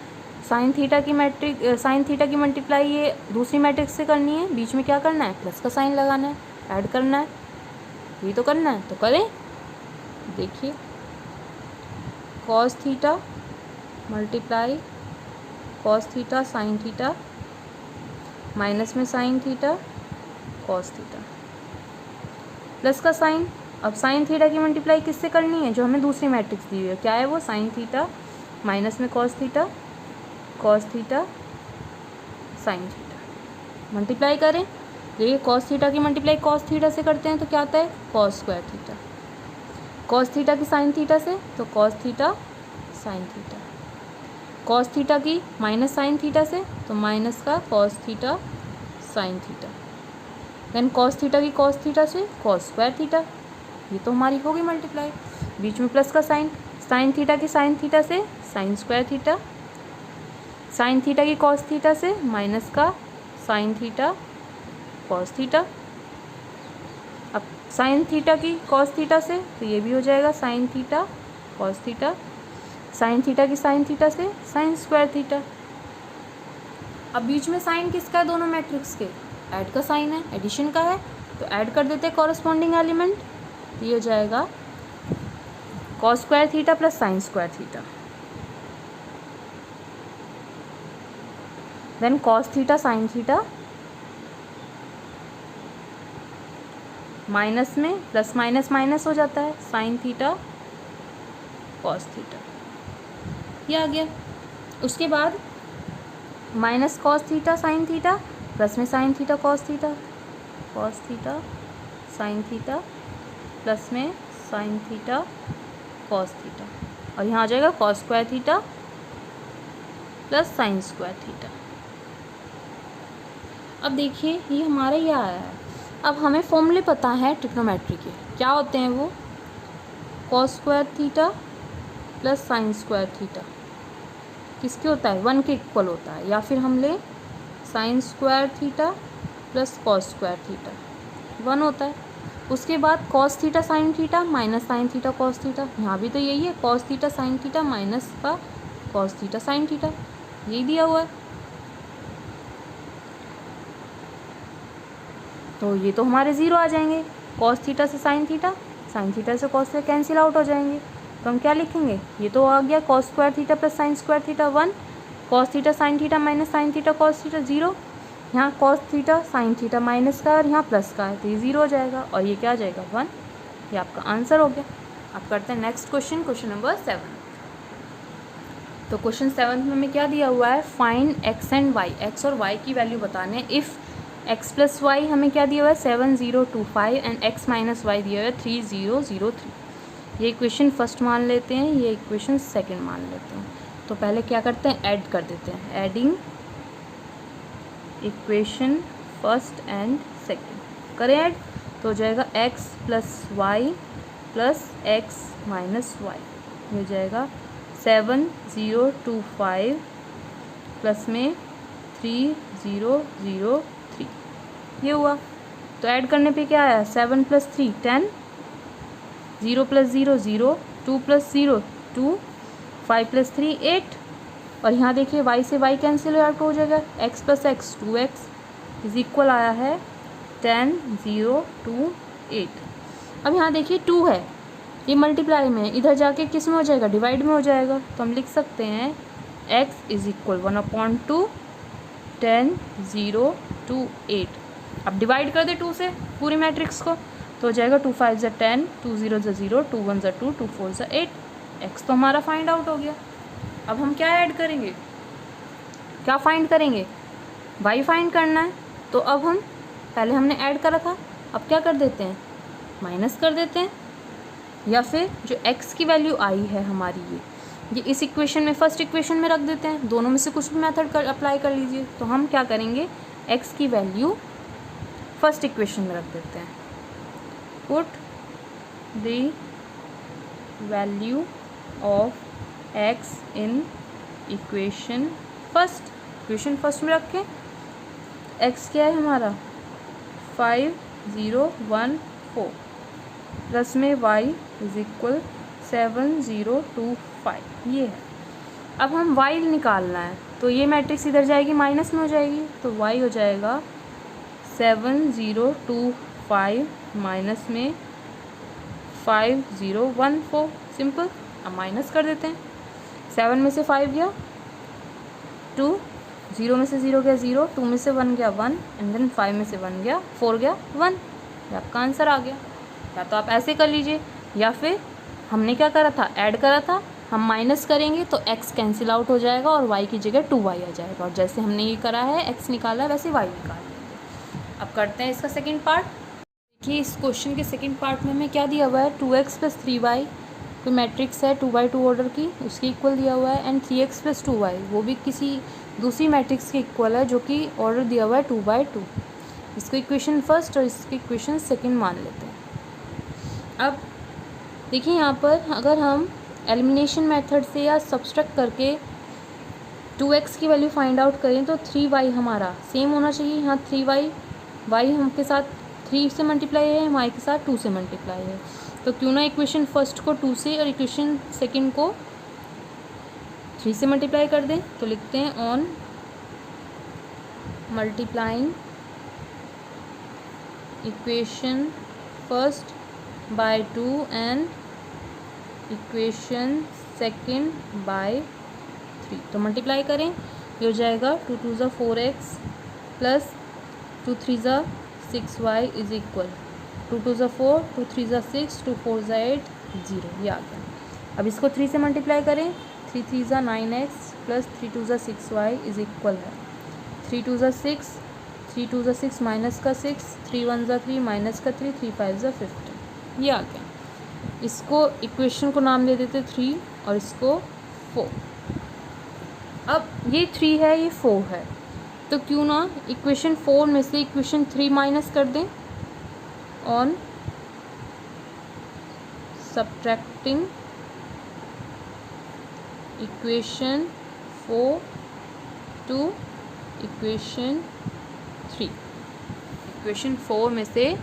साइन थीटा की मल्टीप्लाई ये दूसरी मैट्रिक्स से करनी है। बीच में क्या करना है, प्लस का साइन लगाना है, ऐड करना है, ये तो करना है, तो करें। देखिए cos theta multiply cos theta sine theta, minus में sine theta cos theta, plus का साइन। अब साइन थीटा की मल्टीप्लाई किससे करनी है, जो हमें दूसरी मैट्रिक्स दी हुई है, क्या है वो, साइन थीटा, माइनस में cos theta sine theta. Multiply करें, देखिए कॉस थीटा की मल्टीप्लाई कॉस थीटा से करते हैं तो क्या आता है, cos square theta. Cos theta की साइन थीटा से तो cos theta sine theta. Cos theta की माइनस साइन थीटा से तो माइनस का cos theta sine theta. Then cos theta की कॉस थीटा से कॉस स्क्वायर थीटा। ये तो हमारी हो गई मल्टीप्लाई। बीच में प्लस का साइन, साइन थीटा की साइन थीटा से sign square theta, sine theta की कॉस थीटा से माइनस का साइन थीटा कॉस थीटा। अब साइन थीटा की कॉस थीटा से तो ये भी हो जाएगा sign theta cos theta, sine theta की साइन थीटा से साइन स्क्वायर थीटा। अब बीच में साइन किसका है, दोनों मैट्रिक्स के, ऐड का साइन है, एडिशन का है, तो ऐड कर देते हैं कॉरस्पॉन्डिंग एलिमेंट। ये हो जाएगा cos square theta plus sine square theta. Then cos theta sine theta, minus में प्लस माइनस माइनस हो जाता है, साइन थीटा कॉस थीटा, ये आ गया। उसके बाद minus cos theta sine theta, plus में sine theta cos theta sine theta, plus में साइन थीटा कॉस थीटा, और यहाँ आ जाएगा cos square theta plus sine square theta. अब देखिए ये हमारा ये आया है। अब हमें फॉर्मूले पता है ट्रिग्नोमेट्री के, क्या होते हैं वो, cos square theta plus sine square theta किसके होता है, 1 के इक्वल होता है, या फिर हम ले sign square theta plus cos square theta 1 होता है। उसके बाद cos theta sine theta minus sine theta cos theta, यहाँ भी तो यही है, cos theta sine theta minus का कॉस थीटा साइन थीटा, यही दिया हुआ है। तो ये तो हमारे 0 आ जाएंगे। कॉस थीटा से साइन थीटा, साइन थीटा से कॉस से कैंसिल आउट हो जाएंगे। तो हम क्या लिखेंगे, ये तो आ गया cos square theta plus sine square theta 1, cos theta sine theta minus sine theta cos theta 0, यहाँ cos theta sine theta minus का और यहाँ प्लस का है, तो ये 0 हो जाएगा और ये क्या आ जाएगा 1। ये आपका आंसर हो गया। अब करते हैं नेक्स्ट क्वेश्चन, क्वेश्चन नंबर 7। तो क्वेश्चन 7 में हमें क्या दिया हुआ है, find x and y, x और वाई की वैल्यू बताने हैं। इफ़ एक्स प्लस वाई हमें क्या दिया हुआ है 7025 एंड एक्स माइनस वाई दिया हुआ है 3003। ये इक्वेशन फर्स्ट मान लेते हैं, ये इक्वेशन सेकंड मान लेते हैं। तो पहले क्या करते हैं, ऐड कर देते हैं, adding equation first and second करें ऐड, तो हो जाएगा x plus y plus x minus y, ये हो जाएगा 7025 प्लस में 3003, ये हुआ। तो ऐड करने पे क्या आया, 7 प्लस 3 10, 0 प्लस 0 0, 2 प्लस 0 2, 5 प्लस 3 8, और यहाँ देखिए y से y कैंसिल आउट हो जाएगा, x plus x 2x is equal आया है 10 0 2 8। अब यहाँ देखिए 2 है, ये मल्टीप्लाई में है, इधर जाके किस में हो जाएगा, डिवाइड में हो जाएगा। तो हम लिख सकते हैं x इज इक्वल 1/2 10 0 2 8। अब डिवाइड कर दे 2 से पूरी मैट्रिक्स को, तो हो जाएगा 2 5 = 10, 2 0 = 0, 2 1 = 2, 2 4 = 8। x तो हमारा फाइंड आउट हो गया। अब हम क्या ऐड करेंगे, क्या फाइंड करेंगे, y फाइंड करना है। तो अब हम पहले हमने ऐड करा था, अब क्या कर देते हैं, माइनस कर देते हैं, या फिर जो x की वैल्यू आई है हमारी ये इस इक्वेशन में, फर्स्ट इक्वेशन में रख देते हैं। दोनों में से कुछ भी मेथड अप्लाई कर लीजिए। तो हम क्या करेंगे, x की वैल्यू फर्स्ट इक्वेशन में रख देते हैं, put the value of x in equation first, equation first में रखें। x क्या है हमारा 5014 प्लस में y इज इक्वल 7025, ये है। अब हम y निकालना है, तो ये मैट्रिक्स इधर जाएगी माइनस में हो जाएगी, तो y हो जाएगा 7025 माइनस में 5014, सिंपल। अब माइनस कर देते हैं, 7 में से 5 गया 2, 0 में से 0 गया 0, 2 में से 1 गया 1, एंड देन 5 में से 1 गया 4 गया 1। ये आपका आंसर आ गया। या तो आप ऐसे कर लीजिए, या फिर हमने क्या करा था, ऐड करा था, हम माइनस करेंगे तो x कैंसिल आउट हो जाएगा और y की जगह 2y आ जाएगा, और जैसे हमने ये करा है x निकाला है वैसे y निकाल लेंगे। अब करते हैं इसका सेकंड पार्ट। देखिए इस क्वेश्चन के सेकंड पार्ट में हमें क्या दिया हुआ है, 2x प्लस 3y, कोई मैट्रिक्स है 2x2 ऑर्डर की, उसके इक्वल दिया हुआ है, एंड 3x प्लस 2y, वो भी किसी दूसरी मैट्रिक्स के इक्वल है जो कि ऑर्डर दिया हुआ है 2x2। इसको इक्वेशन फर्स्ट और इसकी इक्वेशन सेकंड मान लेते हैं। अब देखिए यहाँ पर अगर हम एलिमिनेशन मेथड से या सब्सट्रैक्ट करके 2x की वैल्यू फाइंड आउट करें, तो 3y हमारा सेम होना चाहिए। यहाँ 3y, y हम के साथ 3 से मल्टीप्लाई है, y के साथ 2 से मल्टीप्लाई है, तो क्यों ना इक्वेशन फर्स्ट को 2 से और इक्वेशन सेकंड को 3 से मल्टीप्लाई कर दें। तो लिखते हैं on multiplying equation first by 2 and equation second by 3, तो मल्टीप्लाई करें, ये हो जाएगा 2 2 = 4x plus 2 3 = 6y is equal 2 2 = 4, 2 3 = 6, 2 4 = 8 0, ये आ गया। अब इसको 3 से मल्टीप्लाई करें, 3 3 = 9x plus 3 2 = 6y is equal है 3 2 = 6, 3 2 = 6 माइनस का 6, 3 1 = 3 माइनस का 3, 3 5 = 15, ये आ गया। इसको इक्वेशन को नाम दे देते 3 और इसको 4। अब ये 3 है, ये 4 है, तो क्यों ना इक्वेशन 4 में से इक्वेशन 3 माइनस कर दें on subtracting equation 4 to equation 3। Equation 4 में से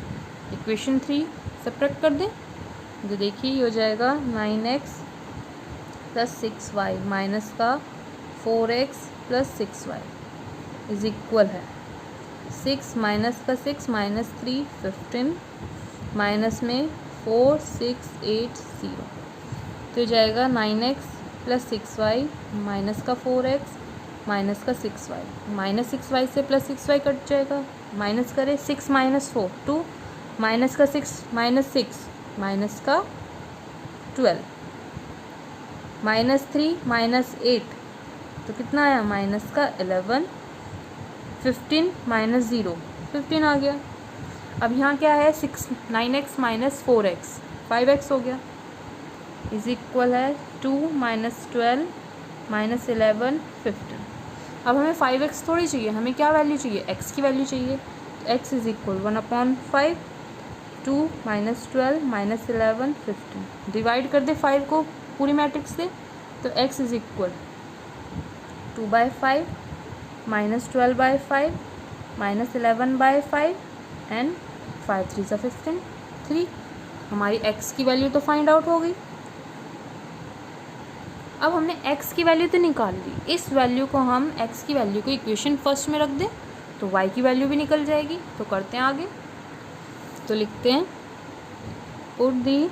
इक्वेशन 3 सब्ट्रैक्ट कर दें, तो देखिए ये हो जाएगा 9x प्लस 6y माइनस का 4x plus 6y is equal है 6 माइनस का 6 माइनस 3 15 माइनस में 4 6 8 0 तो जाएगा 9x प्लस 6y माइनस का 4x माइनस का 6y माइनस 6y से प्लस 6y कट जाएगा माइनस करें 6 माइनस 4 2 माइनस का 6 माइनस 6 माइनस का 12 माइनस 3 माइनस 8 तो कितना आया माइनस का 11 15 माइनस 0 15 आ गया। अब यहाँ क्या है 9x माइनस 4x 5x हो गया इज इक्वल है 2 माइनस 12 माइनस 11 15। अब हमें 5x थोड़ी चाहिए, हमें क्या वैल्यू चाहिए x की वैल्यू चाहिए। तो x is equal 1/5 2 minus 12 minus 11 15 divide कर दे 5 को पूरी मैट्रिक्स से तो x is equal 2/5 minus 12/5 minus 11/5 and 5 3 15 3। हमारी x की वैल्यू तो फाइंड आउट हो गई। अब हमने x की वैल्यू तो निकाल ली, इस वैल्यू को हम x की वैल्यू को इक्वेशन फर्स्ट में रख दें तो y की वैल्यू भी निकल जाएगी। तो करते हैं आगे, तो लिखते हैं put the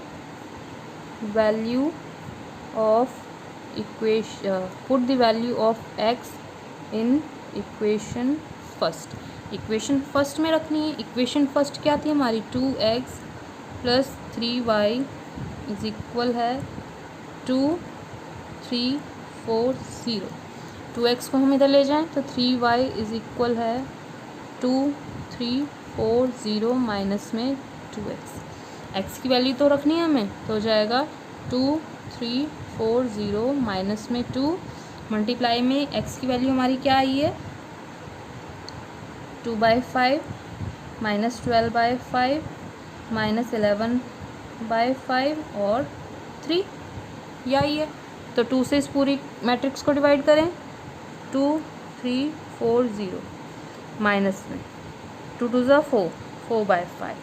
value of x in equation first. Equation first में रखनी है। इक्वेशन फर्स्ट क्या थी हमारी 2x plus 3y is equal है 2 3 4 0। 2x को हम इधर ले जाएं तो 3y इज इक्वल है 2 3 4 0 माइनस में 2x। x की वैल्यू तो रखनी है हमें तो हो जाएगा 2 3 4 0 माइनस में 2 मल्टीप्लाई में x की वैल्यू हमारी क्या आई है 2/5 माइनस 12/5 माइनस 11/5 और 3 यह आई है। तो 2 से इस पूरी मैट्रिक्स को डिवाइड करें 2 3 4 0 माइनस में 2 2 ज़ा 4 4/5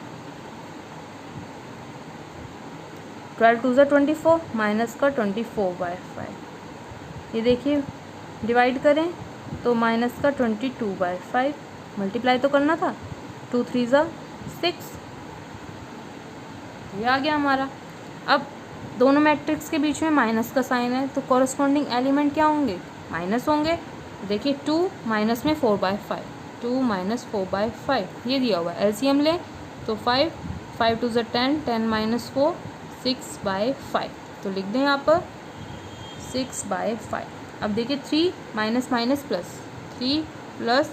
12 2 ज़ा 24 माइनस का 24/5 ये देखिए डिवाइड करें तो माइनस का 22/5 मल्टीप्लाई तो करना था 2 3 ज़ा 6 ये आ गया हमारा। अब दोनों मैट्रिक्स के बीच में माइनस का साइन है तो कॉरस्पॉन्डिंग एलिमेंट क्या होंगे माइनस होंगे। देखिए 2 माइनस में 4/5 2 माइनस 4/5 ये दिया हुआ है। एलसीएम लें तो 5 5 2 ज़ा 10 10 माइनस 4 6/5 तो लिख दें यहाँ पर 6/5। अब देखिए 3 माइनस माइनस प्लस 3 प्लस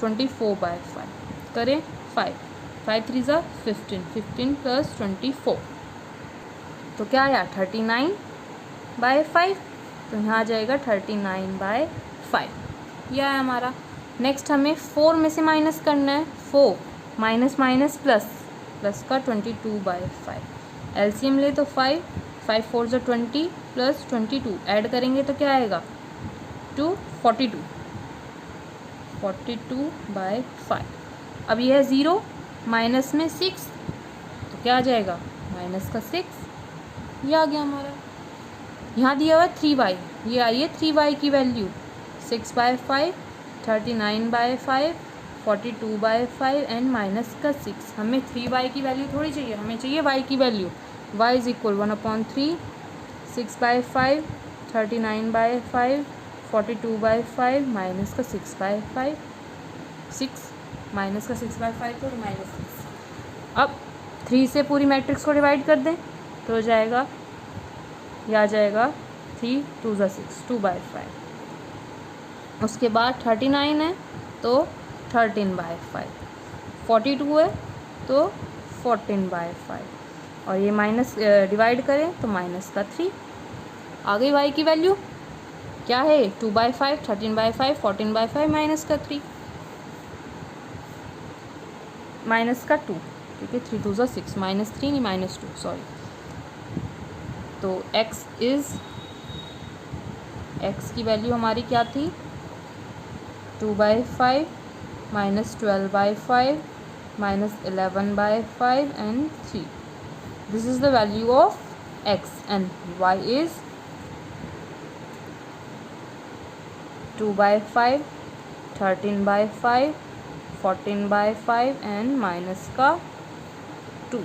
24/5 करें 5 5 3 ज़ा 15 15 प्लस 24 तो क्या आया 39/5 तो यहाँ आ जाएगा 39/5 यह है हमारा। नेक्स्ट हमें 4 में से माइनस करना है 4 माइनस माइनस प्लस प्लस का 22/5 एलसीएम ले तो 5 5 4 ज़ा 20 प्लस 22 ऐड करेंगे तो क्या आएगा 2 42/5। अब यह 0 माइनस में 6 तो क्या आ जाएगा माइनस का 6 ये आ गया हमारा। यहाँ दिया हुआ 3y ये आई है 3y की वैल्यू 6/5 39/5 42/5 एंड माइनस का 6। हमें 3y की वैल्यू थोड़ी चाहिए, हमें चाहिए y की value. y is equal 1/3 6/5 39/5 42/5 minus का 6/5 6 माइनस का 6/5 तो माइनस 6। अब 3 से पूरी मैट्रिक्स को डिवाइड कर दें तो हो जाएगा यह आ जाएगा 3 2 ज़ा 6 2/5। उसके बाद 39 है तो 13/5 42 है तो 14/5 और ये माइनस डिवाइड करें तो माइनस का 3 आ गई y की वैल्यू क्या है 2/5 13/5 14/5 माइनस का 3 माइनस का 2 ठीक है 3 2 ज़ा 6 माइनस 3 नहीं माइनस 2 सॉरी। तो x की वैल्यू हमारी क्या थी 2/5 minus 12/5 minus 11/5 and 3 this is the value of x and y is 2/5 13/5 14/5 and minus का 2।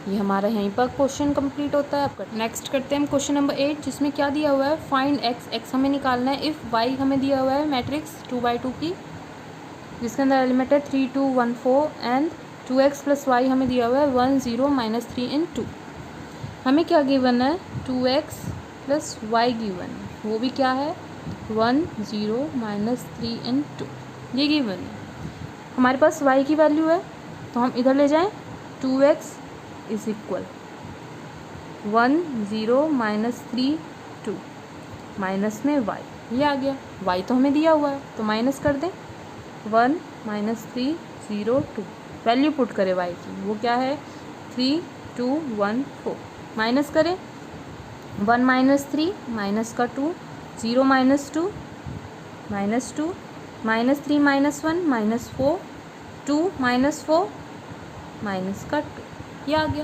ये हमारा यहीं पर क्वेश्चन कंप्लीट होता है। आपका नेक्स्ट करते हैं हम क्वेश्चन नंबर 8, जिसमें क्या दिया हुआ है, फाइंड x हमें निकालना है इफ़ y हमें दिया हुआ है मैट्रिक्स 2/2 की, जिसके अंदर एलिमेंट है 3 2 1 4 एंड 2x + y हमें दिया हुआ है 1 0 -3 इन 2। हमें क्या गिवन है, 2x + y गिवन है, वो भी क्या है 1 0 -3 इन 2, ये गिवन है। हमारे पास y की वैल्यू है तो हम इधर ले जाएं, 2x = 1 0 -3 2 माइनस में y, ये आ गया। y तो हमें दिया हुआ है तो माइनस कर दें, 1 -3 0 2, वैल्यू पुट करें y की, वो क्या है 3 2 1 4, माइनस करें 1 -3 माइनस का 2 0 -2 -2 -3 -1 -4 2 -4 माइनस का 2, ये आ गया।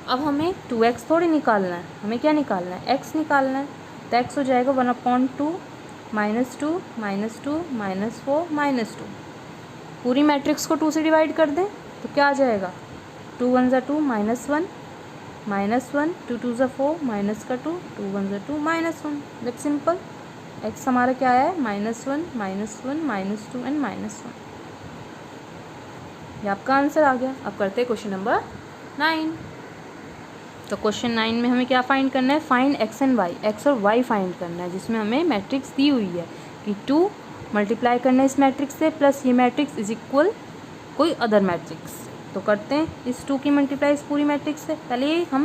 अब हमें 2x थोड़ी निकालना है, हमें क्या निकालना है, x निकालना है। तो x हो जाएगा 1/2 -2 -2 -4 -2। पूरी मैट्रिक्स को 2 से डिवाइड कर दें तो क्या आ जाएगा, 2 1 = 2 -1 -1 2 2 = 4 माइनस का 2 2 1 = 2 -1। That simple. x हमारा क्या है, -1 -1 -2 एंड -1। ये आपका आंसर आ गया। अब करते हैं क्वेश्चन नंबर 9। तो क्वेश्चन 9 में हमें क्या फाइंड करना है, find x and y, x और y फाइंड करना है, जिसमें हमें मैट्रिक्स दी हुई है कि 2 मल्टीप्लाई करना है इस मैट्रिक्स से प्लस ये मैट्रिक्स इज इक्वल कोई अदर मैट्रिक्स। तो करते हैं इस 2 की मल्टीप्लाई इस पूरी मैट्रिक्स से। पहले हम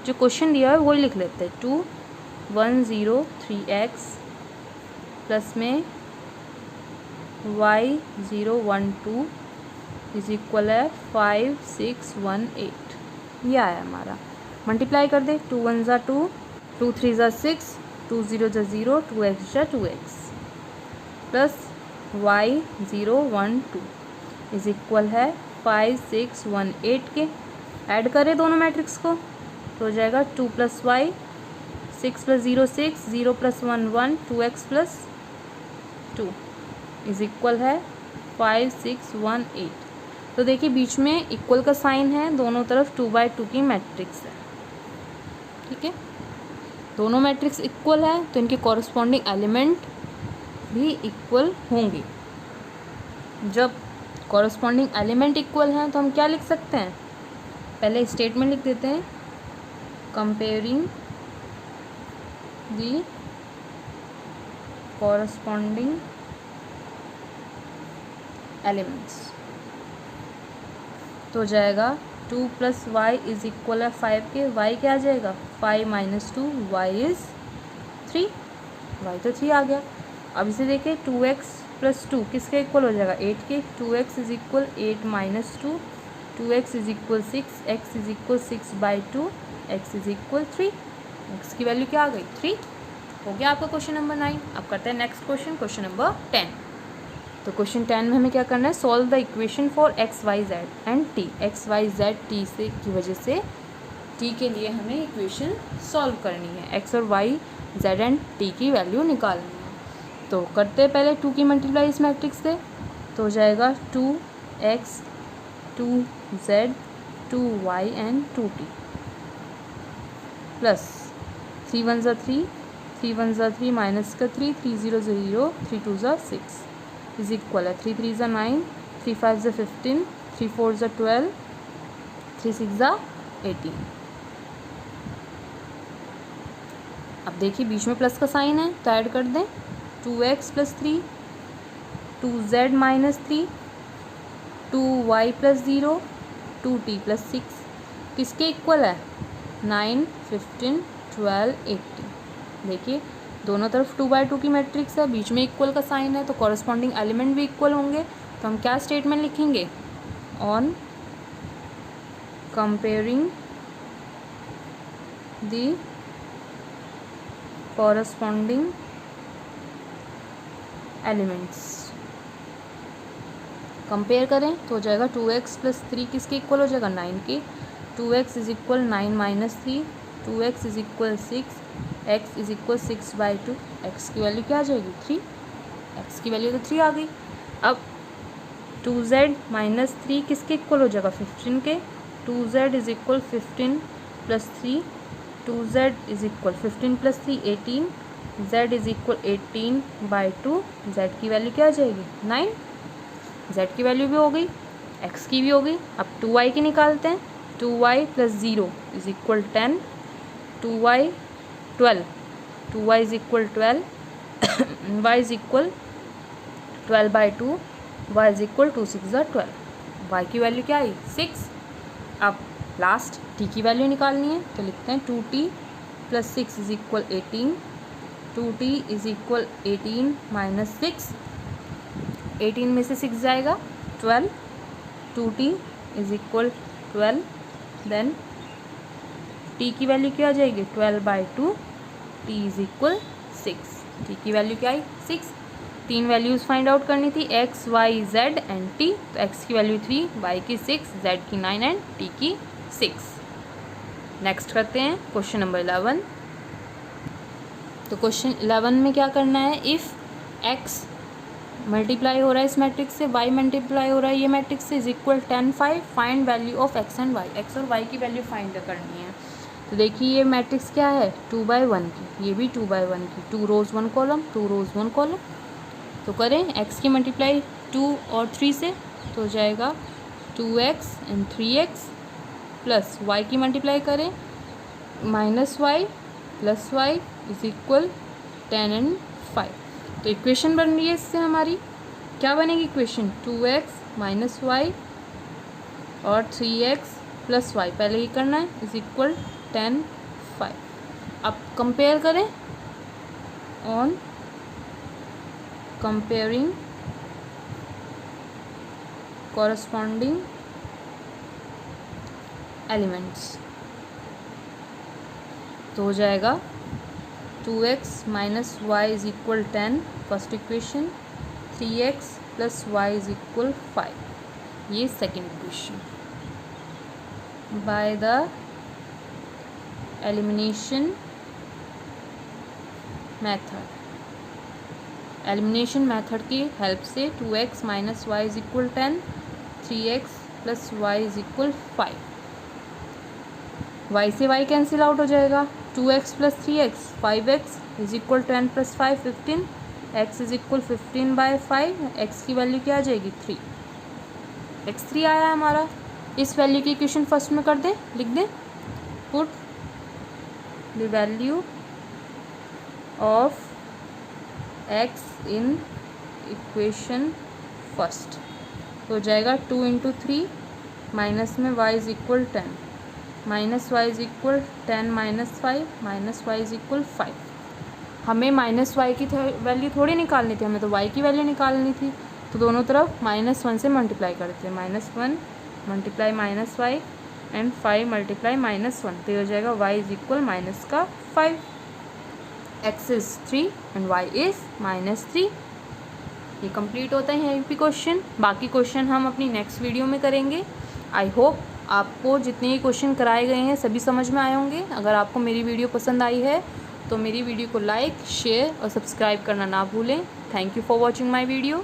जो क्वेश्चन दिया है वही लिख लेते हैं, 2 1 0 3x प्लस में y 0 1 2 इज इक्वल है 5 6 1 8, ये आया हमारा। मल्टीप्लाई कर दे, 2 1 = 2 2 3 = 6 2 0 = 0 2x = 2x plus y 0 1 2 is equal है 5 6 1 8 के। ऐड करें दोनों मैट्रिक्स को तो हो जाएगा 2 + y 6 + 0 6 0 + 1 1 2x + 2 इज इक्वल है 5 6 1 8। तो देखिए बीच में इक्वल का साइन है, दोनों तरफ 2/2 की मैट्रिक्स है, ठीक है। दोनों मैट्रिक्स इक्वल है तो इनके कॉरस्पॉन्डिंग एलिमेंट भी इक्वल होंगे। जब कॉरस्पॉन्डिंग एलिमेंट इक्वल हैं तो हम क्या लिख सकते हैं, पहले स्टेटमेंट लिख देते हैं, कंपेयरिंग दी कॉरस्पॉन्डिंग एलिमेंट्स। तो हो जाएगा 2 + y इज इक्वल है 5 के, y क्या आ जाएगा 5 - 2 y इज़ 3, y तो 3 आ गया। अब इसे देखें 2x + 2 किसके इक्वल हो जाएगा 8 के, 2x is equal 8 - 2 2x is equal 6 x is equal 6/2 x is equal 3, x की वैल्यू क्या आ गई 3। हो गया आपका क्वेश्चन नंबर 9। अब करते हैं नेक्स्ट क्वेश्चन, क्वेश्चन नंबर 10। तो क्वेश्चन 10 में हमें क्या करना है, solve the equation for x y z and t। x y z t से की वजह से t के लिए हमें इक्वेशन सॉल्व करनी है, x और y z एंड t की वैल्यू निकालनी है। तो करते हैं पहले 2 की मल्टीप्लाई इस मैट्रिक्स से, तो हो जाएगा 2x 2z 2y and 2t plus 3 1 = 3 3 1 = 3 minus का 3 3 0 = 0 3 2 = 6 इज इक्वल है 3 3 = 9 3 5 = 15 3 4 = 12 3 6 = 18। अब देखिए बीच में प्लस का साइन है तो ऐड कर दें, 2x + 3 2z - 3 2y + 0 2t + 6 किसके इक्वल है 9 15 12 18। देखिए दोनों तरफ 2/2 की मैट्रिक्स है, बीच में इक्वल का साइन है तो कॉरस्पॉन्डिंग एलिमेंट भी इक्वल होंगे। तो हम क्या स्टेटमेंट लिखेंगे, on comparing the corresponding elements. Compare करें तो हो जाएगा 2x + 3 किसके इक्वल हो जाएगा 9 के, 2x is equal 9 - 3 2x is equal 6 x is equal 6/2 x की वैल्यू क्या आ जाएगी 3, x की वैल्यू तो 3 आ गई। अब 2z माइनस 3 किसके इक्वल हो जाएगा, 15 के। 2z is equal 15 plus 3, 2z is equal 15 plus 3 18, z is equal 18/2, z की वैल्यू क्या आ जाएगी 9, z की वैल्यू भी हो गई, x की भी हो गई। अब 2y की निकालते हैं, 2y plus 0 is equal 10, 2y 12, 2y is equal 12, y is equal 12/2, y is equal 2 6 12, y की वैल्यू क्या आई 6। अब लास्ट t की वैल्यू निकालनी है, तो लिखते हैं 2t plus 6 is equal 18, 2t is equal 18 minus 6, 18 में से 6 जाएगा 12, 2t is equal 12, then t की वैल्यू क्या आ जाएगी 12/2, t इज इक्वल 6, t की वैल्यू क्या आई 6। 3 वैल्यूज़ फाइंड आउट करनी थी, x, y, z and t। तो x की वैल्यू 3, y की 6, z की 9 एंड t की 6। नेक्स्ट करते हैं क्वेश्चन नंबर 11। तो क्वेश्चन 11 में क्या करना है, इफ़ x मल्टीप्लाई हो रहा है इस मैट्रिक्स से, y मल्टीप्लाई हो रहा है ये मैट्रिक्स से, is equal 10 5, find value of x and y, x और y की वैल्यू फाइंड करनी है। तो देखिए ये मैट्रिक्स क्या है 2/1 की, ये भी 2/1 की, 2 रोज 1 कॉलम, 2 रोज 1 कॉलम। तो करें x की मल्टीप्लाई 2 और 3 से, तो हो जाएगा 2x and 3x, plus y की मल्टीप्लाई करें -y plus y is equal 10 and 5। तो इक्वेशन बन रही है इससे हमारी, क्या बनेगी इक्वेशन 2x माइनस y और 3x प्लस y, पहले ही करना है, इज इक्वल 10 5। अब कंपेयर करें, ऑन कंपेयरिंग कॉरस्पॉन्डिंग एलिमेंट्स, तो हो जाएगा 2x minus y is equal 10 first equation, 3x plus y is equal 5, ये second equation. By the elimination method, elimination method की हेल्प से 2x minus y is equal 10, 3x plus y is equal 5, y से y cancel out हो जाएगा, 2x plus 3x 5x is equal 10 plus 5 15, x is equal 15/5, x की value क्या आ जाएगी 3, x3 आया हमारा। इस वैल्यू की इक्वेशन फर्स्ट में कर दें, लिख दें, put the value of x in equation first, तो हो जाएगा 2 × 3 माइनस में y is equal 10, minus y is equal 10 minus 5, minus y is equal 5। हमें माइनस वाई की वैल्यू थोड़ी निकालनी थी, हमें तो y की वैल्यू निकालनी थी। तो दोनों तरफ -1 से मल्टीप्लाई करते हैं, -1 multiply minus y and 5 multiply -1, तो ये हो जाएगा y is equal -5, x is 3 and y is -3। ये कंप्लीट होता है यहीं पे क्वेश्चन, बाकी क्वेश्चन हम अपनी नेक्स्ट वीडियो में करेंगे। आई होप आपको जितने ही क्वेश्चन कराए गए हैं सभी समझ में आए होंगे। अगर आपको मेरी वीडियो पसंद आई है तो मेरी वीडियो को लाइक, शेयर और सब्सक्राइब करना ना भूलें। Thank you for watching my video.